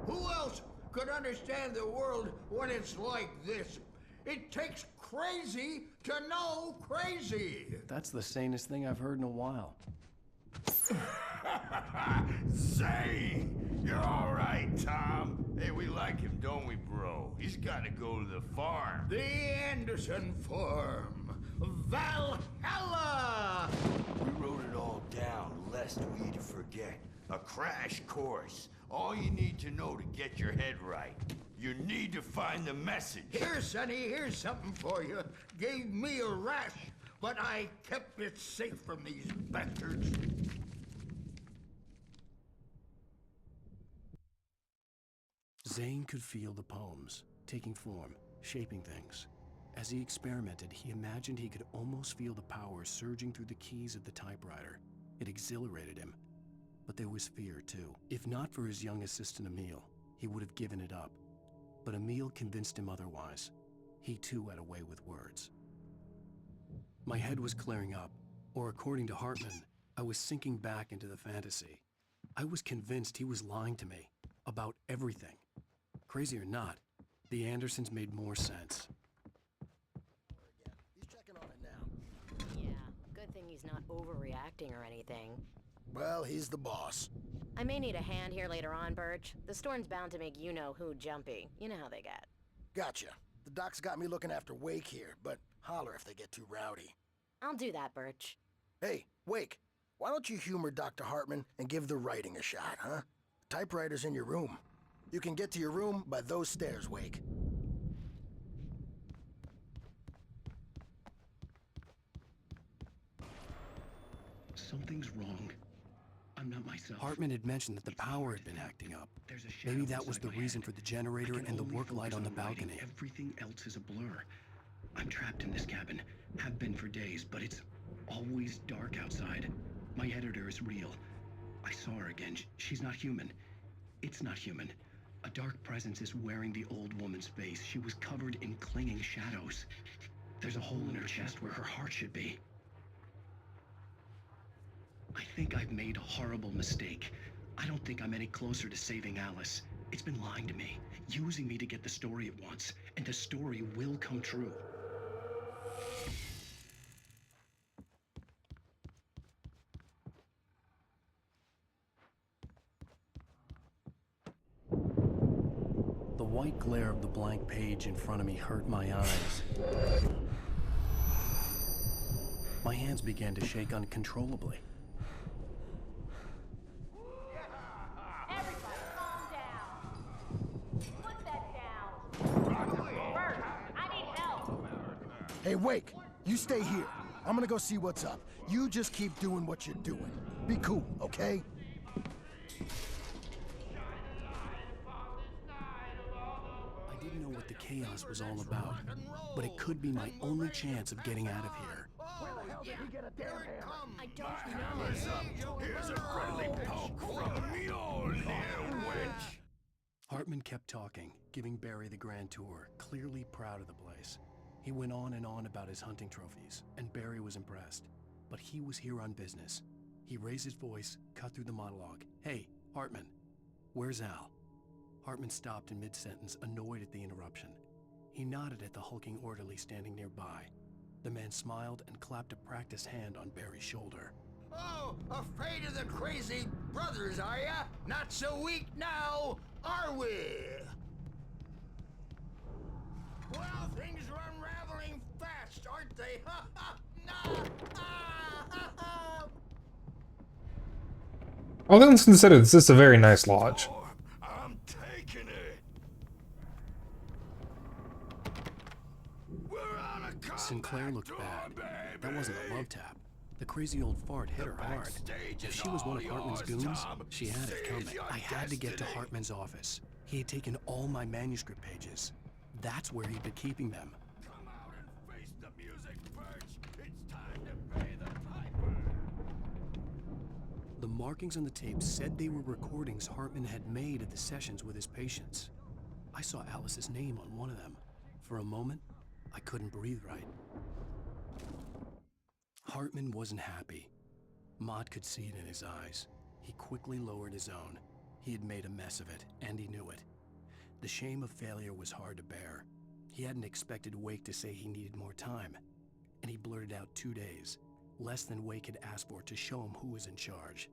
Who else could understand the world when it's like this? It takes crazy to know crazy. That's the sanest thing I've heard in a while. Zane! You're all right, Tom. Hey, we like him, don't we, bro? He's got to go to the farm. The Anderson farm. Valhalla! We wrote it all down, lest we forget. A crash course. All you need to know to get your head right. You need to find the message. Here, Sonny, here's something for you. Gave me a rash, but I kept it safe from these bastards. Zane could feel the poems, taking form, shaping things. As he experimented, he imagined he could almost feel the power surging through the keys of the typewriter. It exhilarated him. But there was fear, too. If not for his young assistant Emil, he would have given it up. But Emil convinced him otherwise. He too had a way with words. My head was clearing up, or according to Hartman, I was sinking back into the fantasy. I was convinced he was lying to me about everything. Crazy or not, the Andersons made more sense. He's checking on it now. Yeah, good thing he's not overreacting or anything. Well, he's the boss. I may need a hand here later on, Birch. The storm's bound to make you-know-who jumpy. You know how they get. Gotcha. The doc's got me looking after Wake here, but holler if they get too rowdy. I'll do that, Birch. Hey, Wake, why don't you humor Dr. Hartman and give the writing a shot, huh? The typewriter's in your room. You can get to your room by those stairs, Wake. Something's wrong. I'm not myself. Hartman had mentioned that the power had been acting up. Maybe that was the reason for the generator and the work light on the balcony. Everything else is a blur. I'm trapped in this cabin. Have been for days, but it's always dark outside. My editor is real. I saw her again. She's not human. It's not human. A dark presence is wearing the old woman's face. She was covered in clinging shadows. There's a hole in her chest where her heart should be. I think I've made a horrible mistake. I don't think I'm any closer to saving Alice. It's been lying to me, using me to get the story it wants, and the story will come true. The white glare of the blank page in front of me hurt my eyes. My hands began to shake uncontrollably. Everybody, calm down. Put that down. Bert, I need help. Hey, Wake, you stay here. I'm gonna go see what's up. You just keep doing what you're doing. Be cool, okay? I didn't know what the chaos was all about, but it could be my only chance of getting out of here. Where the hell did he get a damn hammer? I don't know. Here's a friendly poke from Mjolnir, witch! Hartman kept talking, giving Barry the grand tour, clearly proud of the place. He went on and on about his hunting trophies, and Barry was impressed. But he was here on business. He raised his voice, cut through the monologue. Hey, Hartman, where's Al? Hartman stopped in mid-sentence, annoyed at the interruption. He nodded at the hulking orderly standing nearby. The man smiled and clapped a practiced hand on Barry's shoulder. Oh, afraid of the crazy brothers, are ya? Not so weak now, are we? Well, things are unraveling fast, aren't they? Ha ha! No! All things considered, this is a very nice lodge. I'm taking it. We're on a comeback Sinclair looked tour, bad. baby. That wasn't a love tap. The crazy old fart hit her hard. If she was one of Hartman's goons, she had it coming. I had to get to Hartman's office. He had taken all my manuscript pages. That's where he'd been keeping them. Come out and face the music, Birch. It's time to pay the piper. The markings on the tape said they were recordings Hartman had made at the sessions with his patients. I saw Alice's name on one of them. For a moment, I couldn't breathe right. Hartman wasn't happy. Maud could see it in his eyes. He quickly lowered his own. He had made a mess of it, and he knew it. The shame of failure was hard to bear. He hadn't expected Wake to say he needed more time, and he blurted out 2 days, less than Wake had asked for to show him who was in charge.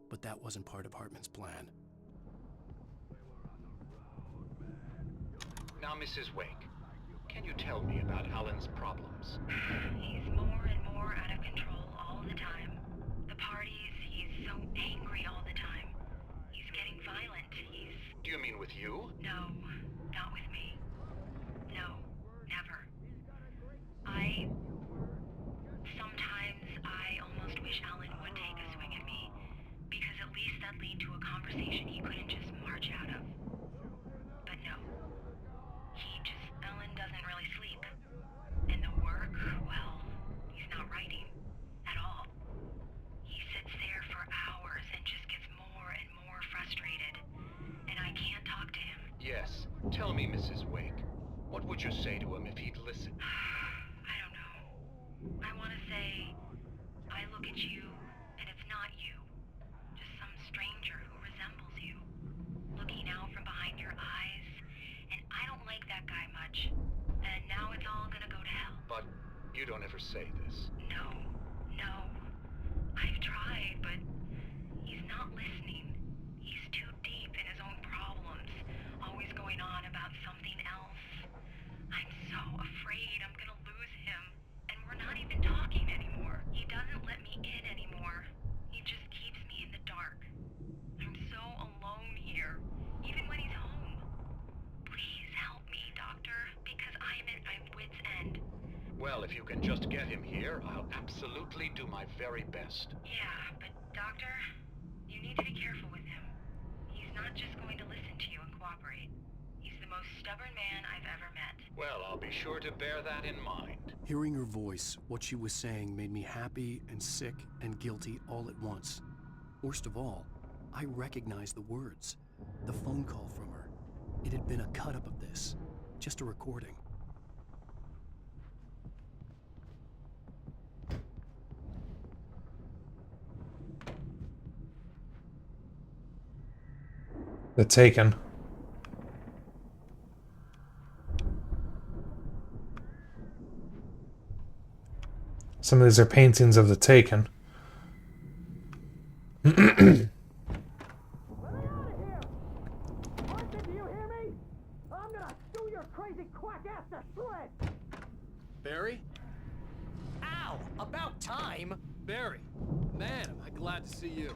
But that wasn't part of Hartman's plan. Now, Mrs. Wake, can you tell me about Alan's problems? He's more and more out of control all the time. The parties, he's so angry all the time. He's getting violent. Do you mean with you? No, not with me. No, never. Sometimes I almost wish Alan would take a swing at me, because at least that'd lead to a conversation he couldn't just march out of. But no. Alan doesn't really sleep. And the work, well, he's not writing. At all. He sits there for hours and just gets more and more frustrated. And I can't talk to him. Yes. Tell me, Mrs. Wake. What would you say to him if he'd listen? I don't know. I want to say, I look at you, and it's not you. Just some stranger who resembles you. Looking out from behind your eyes. And I don't like that guy much. And now it's all gonna go to hell. But you don't ever say this. No. I've tried, but he's not listening. He's too deep in his own problems, always going on about something else. I'm so afraid I'm gonna lose him, and we're not even talking anymore. He doesn't let me in anymore. He just keeps me in the dark. I'm so alone here, even when he's home. Please help me, Doctor, because I'm at my wit's end. Well, if you can just get him here, I'll absolutely do my very best. Yeah, but Doctor, you need to be careful with him. He's not just going to listen to you and cooperate. He's the most stubborn man I've ever met. Well, I'll be sure to bear that in mind. Hearing her voice, what she was saying made me happy and sick and guilty all at once. Worst of all, I recognized the words. The phone call from her. It had been a cut-up of this. Just a recording. The Taken. Some of these are paintings of the Taken. Barry? Ow! About time! Barry, man, am I glad to see you.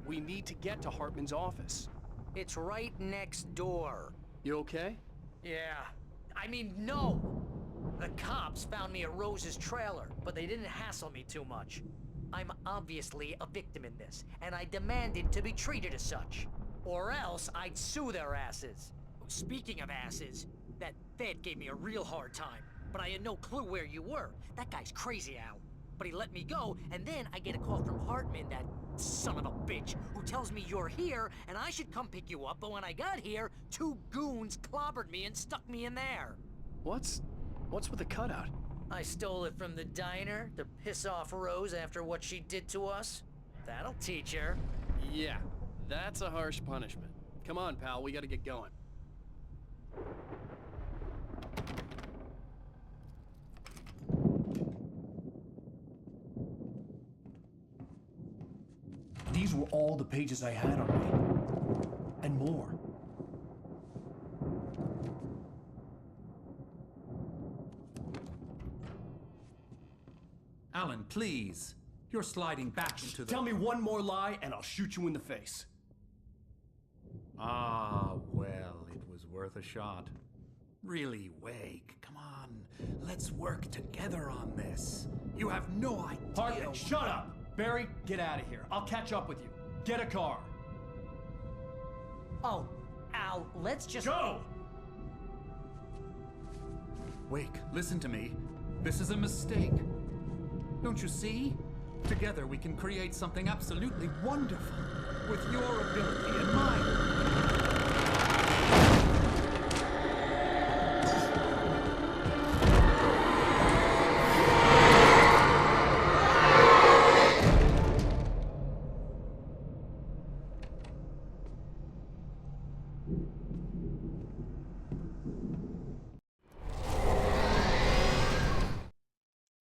We need to get to Hartman's office. It's right next door. You okay? Yeah. I mean, no! The cops found me at Rose's trailer, but they didn't hassle me too much. I'm obviously a victim in this, and I demanded to be treated as such. Or else I'd sue their asses. Speaking of asses, that Fed gave me a real hard time, but I had no clue where you were. That guy's crazy, Al. But he let me go, and then I get a call from Hartman, that son of a bitch, who tells me you're here, and I should come pick you up, but when I got here, 2 goons clobbered me and stuck me in there. What's with the cutout? I stole it from the diner to piss off Rose after what she did to us. That'll teach her. Yeah, that's a harsh punishment. Come on, pal, we gotta get going. These were all the pages I had on me. And more. Alan, please. You're sliding back into the... Tell me one more lie and I'll shoot you in the face. Ah, well, it was worth a shot. Really, Wake, come on. Let's work together on this. You have no idea... Hartman, shut up! Barry, get out of here. I'll catch up with you. Get a car. Oh, Al, let's just... Go! Wake, listen to me. This is a mistake. Don't you see? Together we can create something absolutely wonderful. With your ability and mine.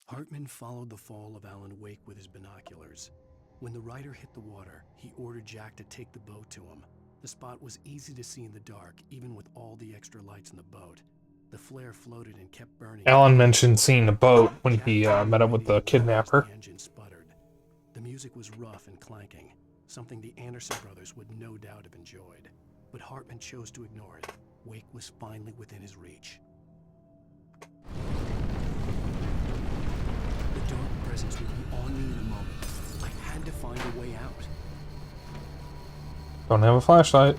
Hartman followed the fall of Alan Wake with his binoculars. When the rider hit the water, he ordered Jack to take the boat to him. The spot was easy to see in the dark, even with all the extra lights in the boat. The flare floated and kept burning. Alan mentioned seeing a boat when he met up with the kidnapper. The engine sputtered. The music was rough and clanking, something the Anderson brothers would no doubt have enjoyed. But Hartman chose to ignore it. Wake was finally within his reach. The dark presence would be on me in a moment. I had to find a way out. Don't have a flashlight.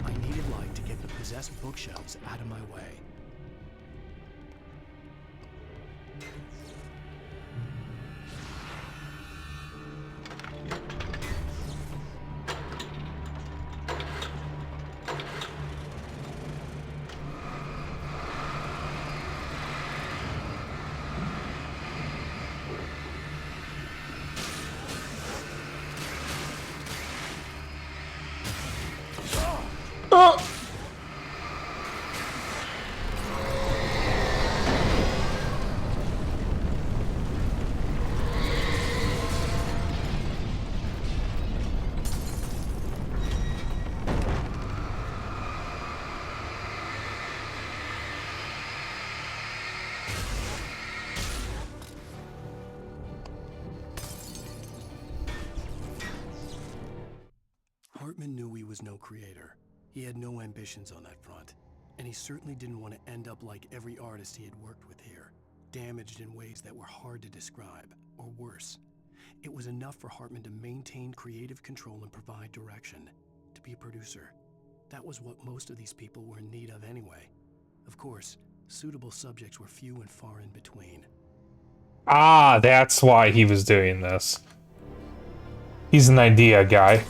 I needed light to get the possessed bookshelves out of my way. Hartman knew he was no creator. He had no ambitions on that front. And he certainly didn't want to end up like every artist he had worked with here, damaged in ways that were hard to describe, or worse. It was enough for Hartman to maintain creative control and provide direction, to be a producer. That was what most of these people were in need of anyway. Of course, suitable subjects were few and far in between. Ah, that's why he was doing this. He's an idea guy.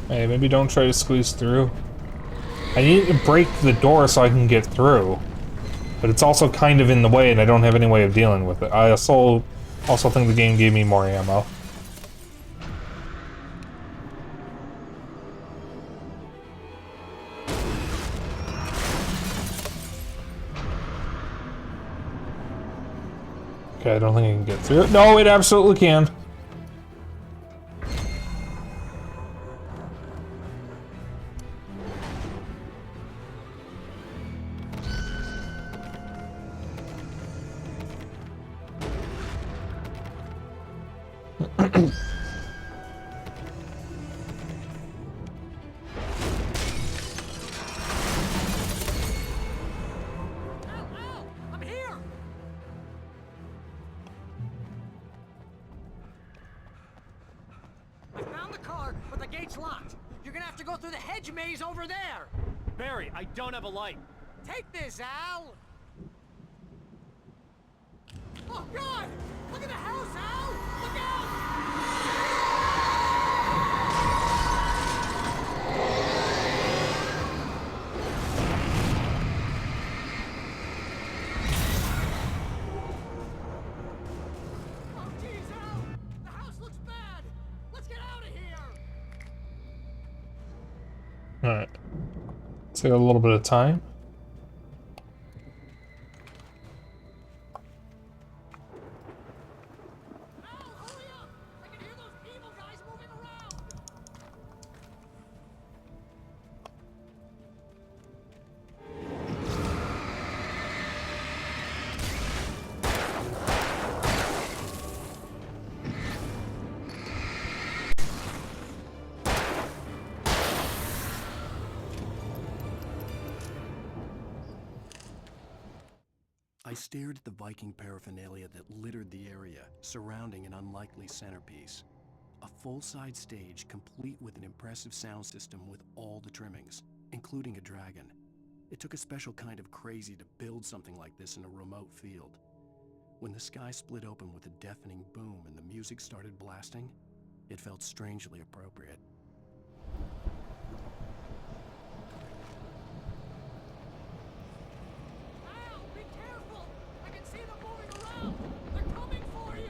Hey, maybe don't try to squeeze through. I need to break the door so I can get through. But it's also kind of in the way and I don't have any way of dealing with it. I also think the game gave me more ammo. Okay, I don't think I can get through it. No, it absolutely can. I'm here! I found the car, but the gate's locked. You're gonna have to go through the hedge maze over there. Barry, I don't have a light. Take this, Al! Oh, God! Look at the house, Al! Look out! Oh, geez, Al! The house looks bad! Let's get out of here! Alright. Take a little bit of time. I stared at the Viking paraphernalia that littered the area, surrounding an unlikely centerpiece. A full-side stage complete with an impressive sound system with all the trimmings, including a dragon. It took a special kind of crazy to build something like this in a remote field. When the sky split open with a deafening boom and the music started blasting, it felt strangely appropriate. Al, be careful! I can see them moving around! They're coming for you!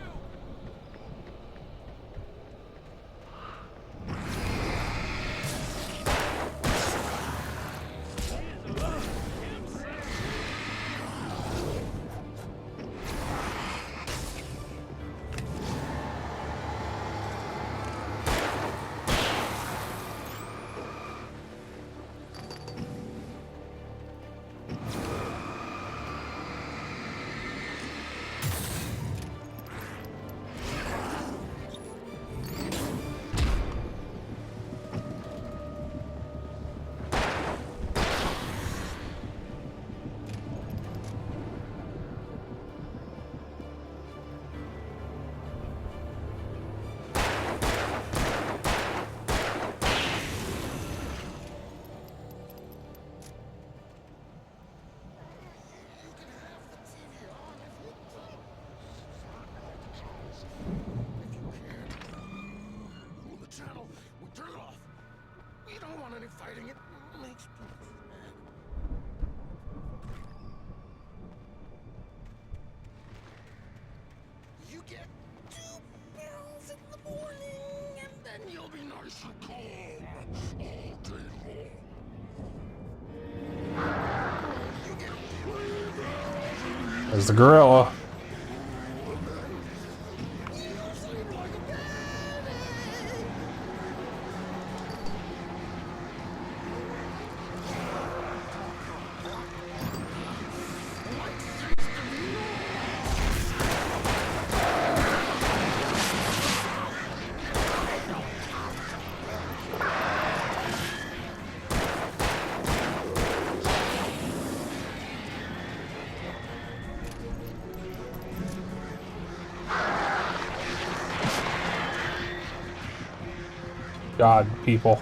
Fighting it makes people mad. You get 2 barrels in the morning, and then you'll be nice and calm all day long. You get 3 barrels. There's the gorilla. God, people.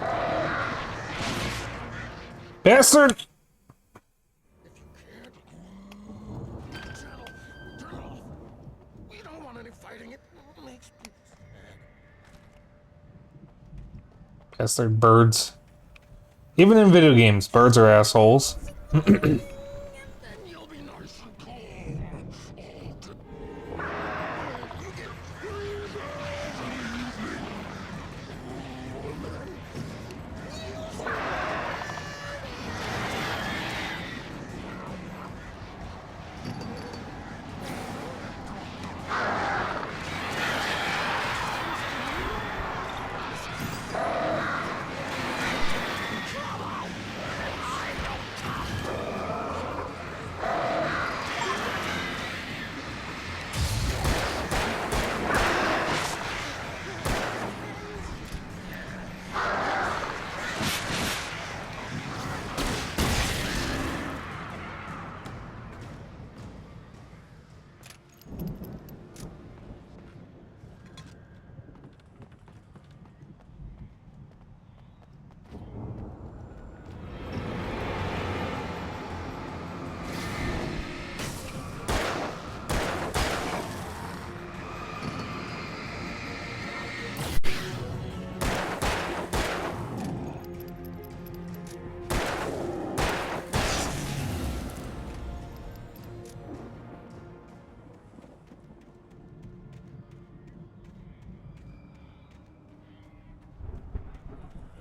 Bastard! We don't want any fighting. It makes people Guess they're birds. Even in video games, birds are assholes.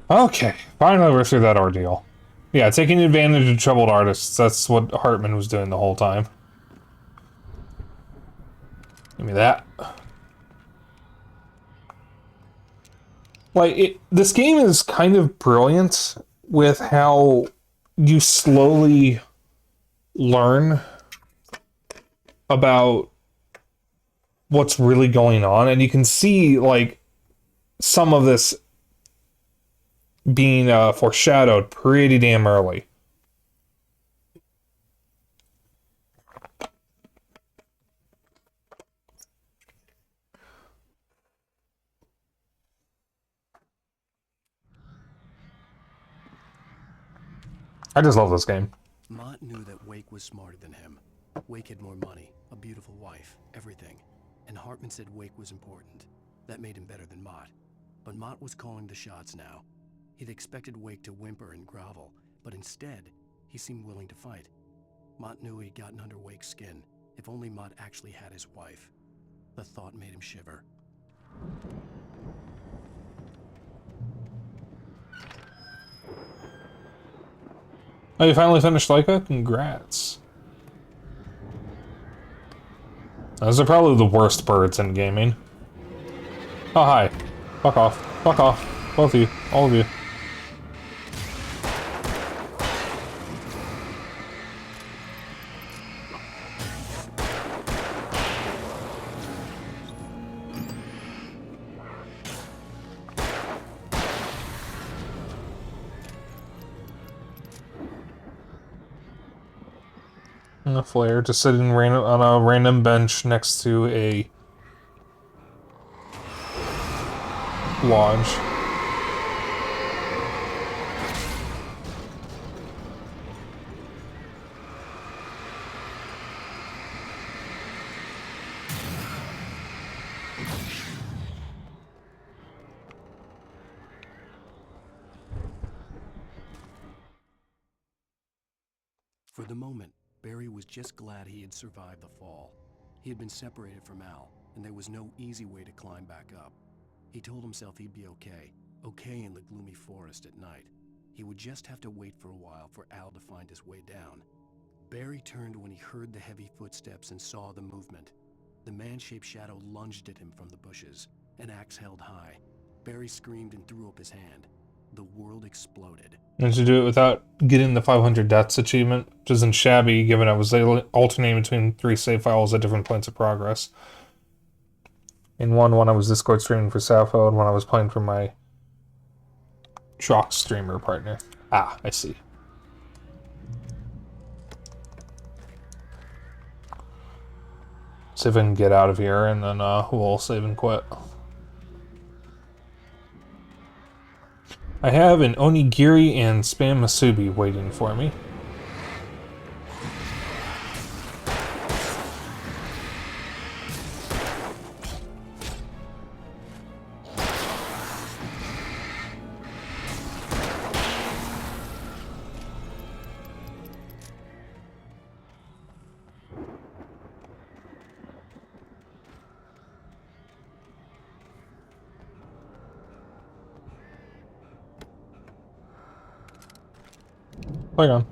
Okay, finally we're through that ordeal. Yeah, taking advantage of troubled artists, that's what Hartman was doing the whole time. Give me that. Like, this game is kind of brilliant with how you slowly learn about what's really going on, and you can see, like, some of this being foreshadowed pretty damn early. I just love this game. Mott knew that Wake was smarter than him. Wake had more money, a beautiful wife, everything. And Hartman said Wake was important. That made him better than Mott. But Mott was calling the shots now. He'd expected Wake to whimper and grovel, but instead, he seemed willing to fight. Mott knew he'd gotten under Wake's skin. If only Mott actually had his wife. The thought made him shiver. Oh, you finally finished Leica? Congrats. Those are probably the worst birds in gaming. Oh, hi. Fuck off. Fuck off. Both of you. All of you. A flare, just sitting on a random bench next to a lodge. For the moment, Barry was just glad he had survived the fall. He had been separated from Al, and there was no easy way to climb back up. He told himself he'd be okay in the gloomy forest at night. He would just have to wait for a while for Al to find his way down. Barry turned when he heard the heavy footsteps and saw the movement. The man-shaped shadow lunged at him from the bushes, an axe held high. Barry screamed and threw up his hand. The world exploded. And to do it without getting the 500 deaths achievement, which isn't shabby given I was alternating between 3 save files at different points of progress. In one I was Discord streaming for Sappho, and one I was playing for my Shock streamer partner. Ah, I see. See if I can get out of here, and then we'll save and quit. I have an onigiri and spam musubi waiting for me. Hang on.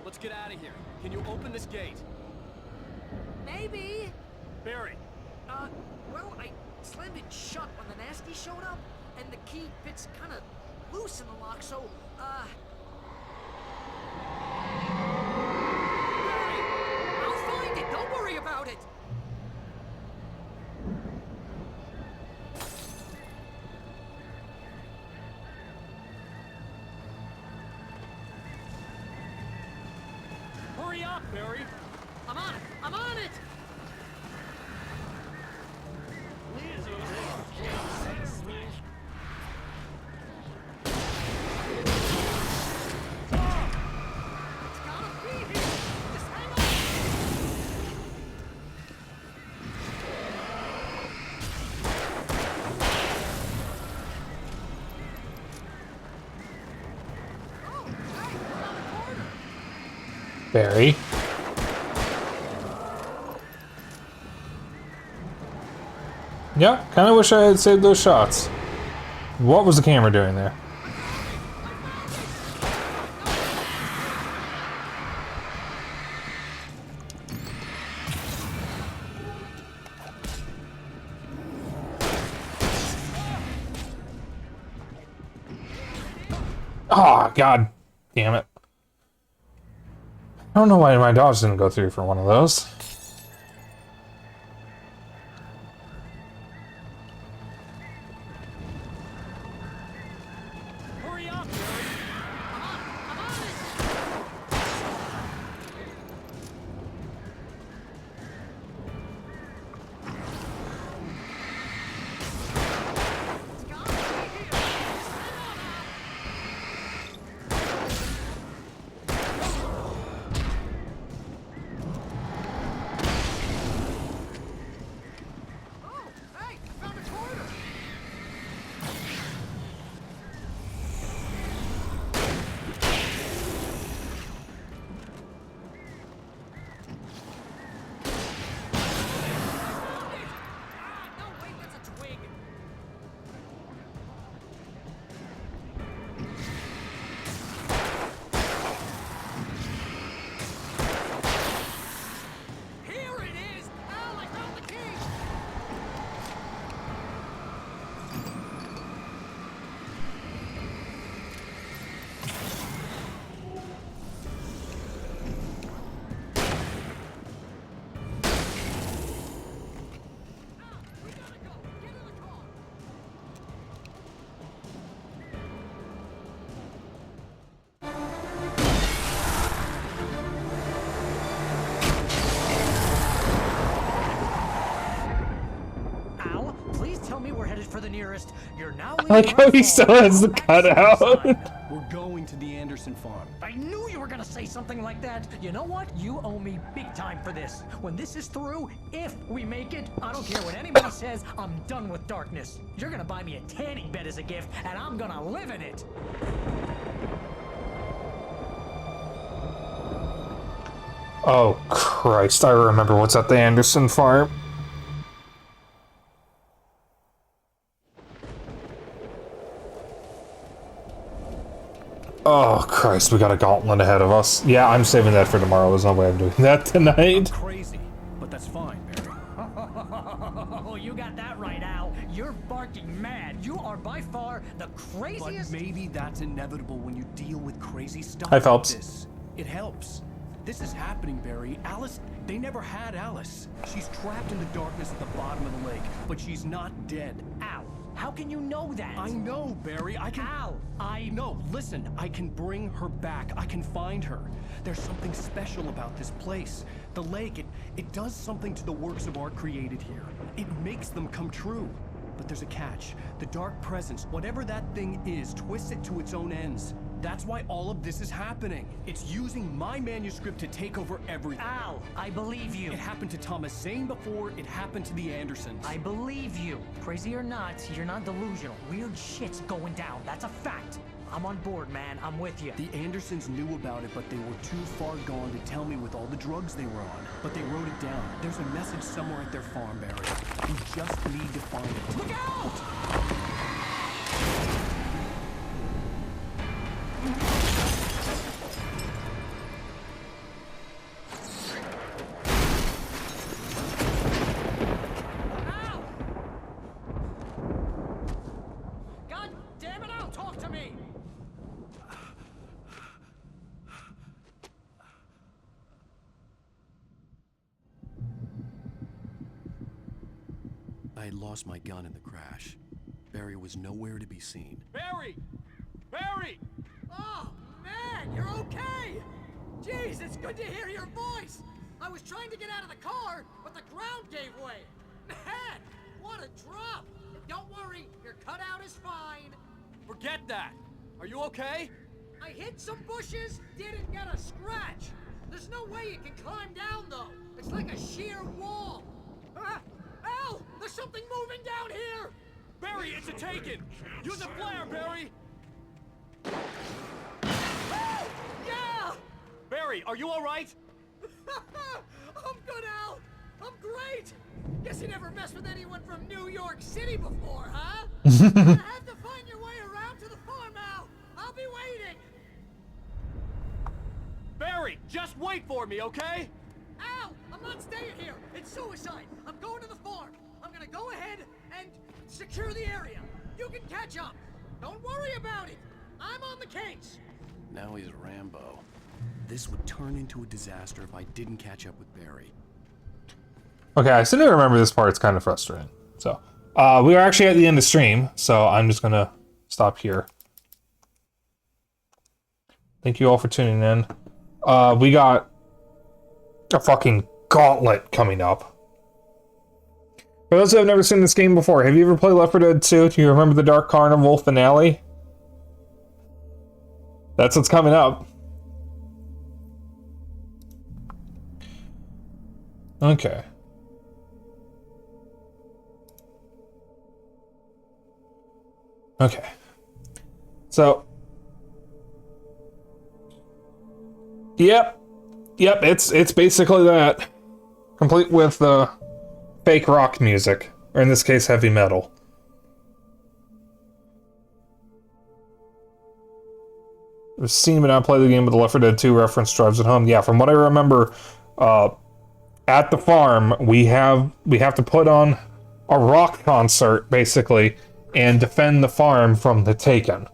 Let's get out of here. Can you open this gate? Maybe. Barry. Well, I slammed it shut when the nasty showed up, and the key fits kind of loose in the lock, so, Barry, I'll find it. Don't worry about it. Hurry up, Barry. I'm on it. I'm on it. Barry. Yeah, kind of wish I had saved those shots. What was the camera doing there? Oh, God damn it. I don't know why my dodge didn't go through for one of those. Hurry up, Barry. I'm on it. For the nearest, you're now I like how he still has the cutout. We're going to the Anderson farm. I knew you were gonna say something like that. You know what? You owe me big time for this. When this is through, if we make it, I don't care what anybody says, I'm done with darkness. You're gonna buy me a tanning bed as a gift, and I'm gonna live in it. Oh, Christ, I remember what's at the Anderson farm. Oh, Christ, we got a gauntlet ahead of us. Yeah, I'm saving that for tomorrow. There's no way I'm doing that tonight. I'm crazy, but that's fine, Barry. Oh, you got that right, Al. You're barking mad. You are by far the craziest... But maybe that's inevitable when you deal with crazy stuff Hi, like Phelps. this. It helps. This is happening, Barry. Alice, they never had Alice. She's trapped in the darkness at the bottom of the lake, but she's not dead. Al, How can you know that? I know, Barry. I can... Al, No, listen. I can bring her back. I can find her. There's something special about this place. The lake, it does something to the works of art created here. It makes them come true. But there's a catch. The dark presence, whatever that thing is, twists it to its own ends. That's why all of this is happening. It's using my manuscript to take over everything. Al, I believe you. It happened to Thomas Zane before, it happened to the Andersons. I believe you. Crazy or not, you're not delusional. Weird shit's going down. That's a fact. I'm on board, man. I'm with you. The Andersons knew about it, but they were too far gone to tell me with all the drugs they were on. But they wrote it down. There's a message somewhere at their farm, Barry. We just need to find it. Look out! God damn it, Al, talk to me! I had lost my gun in the crash. Barry was nowhere to be seen. Barry! Barry! Oh, man, you're okay! Jeez, it's good to hear your voice! I was trying to get out of the car, but the ground gave way! Man, what a drop! Don't worry, your cutout is fine. Forget that! Are you okay? I hit some bushes, didn't get a scratch. There's no way you can climb down, though. It's like a sheer wall. Al, there's something moving down here! Barry, it's a taken! Use a flare, Barry! Oh, yeah! Barry, are you alright? I'm good, Al! I'm great! Guess you never messed with anyone from New York City before, huh? You're gonna have to find your way around to the farm, Al! I'll be waiting! Barry, just wait for me, okay? Al, I'm not staying here! It's suicide! I'm going to the farm! I'm gonna go ahead and secure the area! You can catch up! Don't worry about it! I'm on the case! Now he's Rambo. This would turn into a disaster if I didn't catch up with Barry. Okay, I seem to remember this part. It's kind of frustrating. So, we are actually at the end of stream, so I'm just gonna stop here. Thank you all for tuning in. We got a fucking gauntlet coming up. For those who have never seen this game before, have you ever played Left 4 Dead 2? Do you remember the Dark Carnival finale? That's what's coming up. Okay. Okay. So. Yep. Yep, it's basically that. Complete with fake rock music. Or in this case, heavy metal. I've seen but not play the game, but the Left 4 Dead 2 reference drives it home. Yeah, from what I remember, at the farm, we have to put on a rock concert, basically, and defend the farm from the Taken.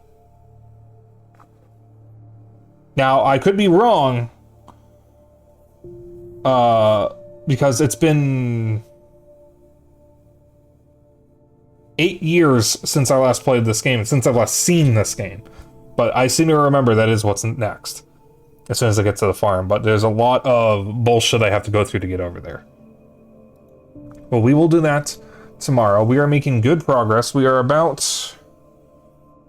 Now, I could be wrong, because it's been 8 years since I last played this game, and since I've last seen this game. But I seem to remember that is what's next, as soon as I get to the farm. But there's a lot of bullshit I have to go through to get over there. Well, we will do that tomorrow. We are making good progress. We are about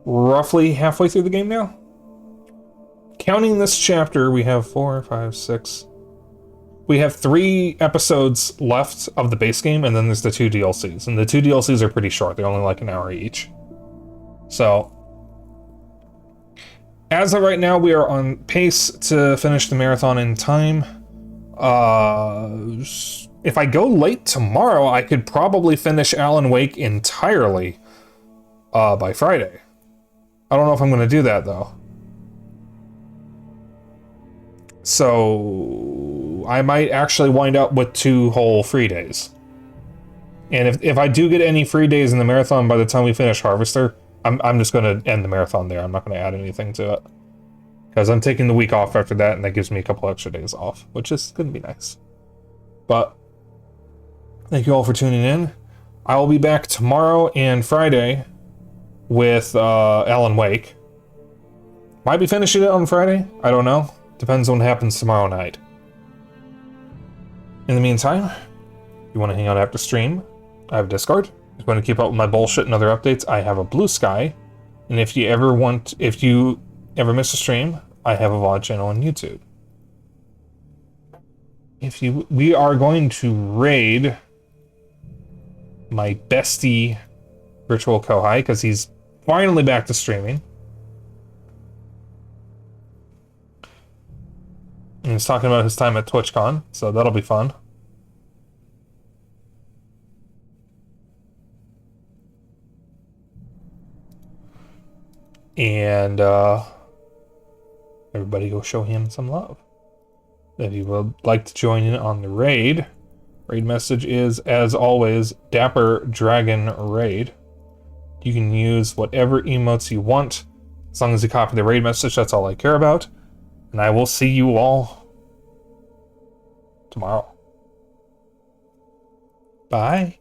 roughly halfway through the game now. Counting this chapter, we have 4, 5, 6. We have 3 episodes left of the base game, and then there's the 2 DLCs. And the 2 DLCs are pretty short. They're only like an hour each. So, as of right now, we are on pace to finish the marathon in time. If I go late tomorrow, I could probably finish Alan Wake entirely by Friday. I don't know if I'm going to do that, though. So I might actually wind up with 2 whole free days. And if I do get any free days in the marathon by the time we finish Harvester, I'm just going to end the marathon there. I'm not going to add anything to it. Because I'm taking the week off after that, and that gives me a couple extra days off, which is going to be nice. But thank you all for tuning in. I will be back tomorrow and Friday with Alan Wake. Might be finishing it on Friday. I don't know. Depends on what happens tomorrow night. In the meantime, if you want to hang out after stream, I have Discord. If you want to keep up with my bullshit and other updates, I have a Blue Sky. And if you ever miss a stream, I have a VOD channel on YouTube. We are going to raid my bestie Virtual Kohai because he's finally back to streaming. And he's talking about his time at TwitchCon, so that'll be fun. And everybody go show him some love. If you would like to join in on the raid message is, as always, Dapper Dragon Raid. You can use whatever emotes you want. As long as you copy the raid message, that's all I care about. And I will see you all tomorrow. Bye.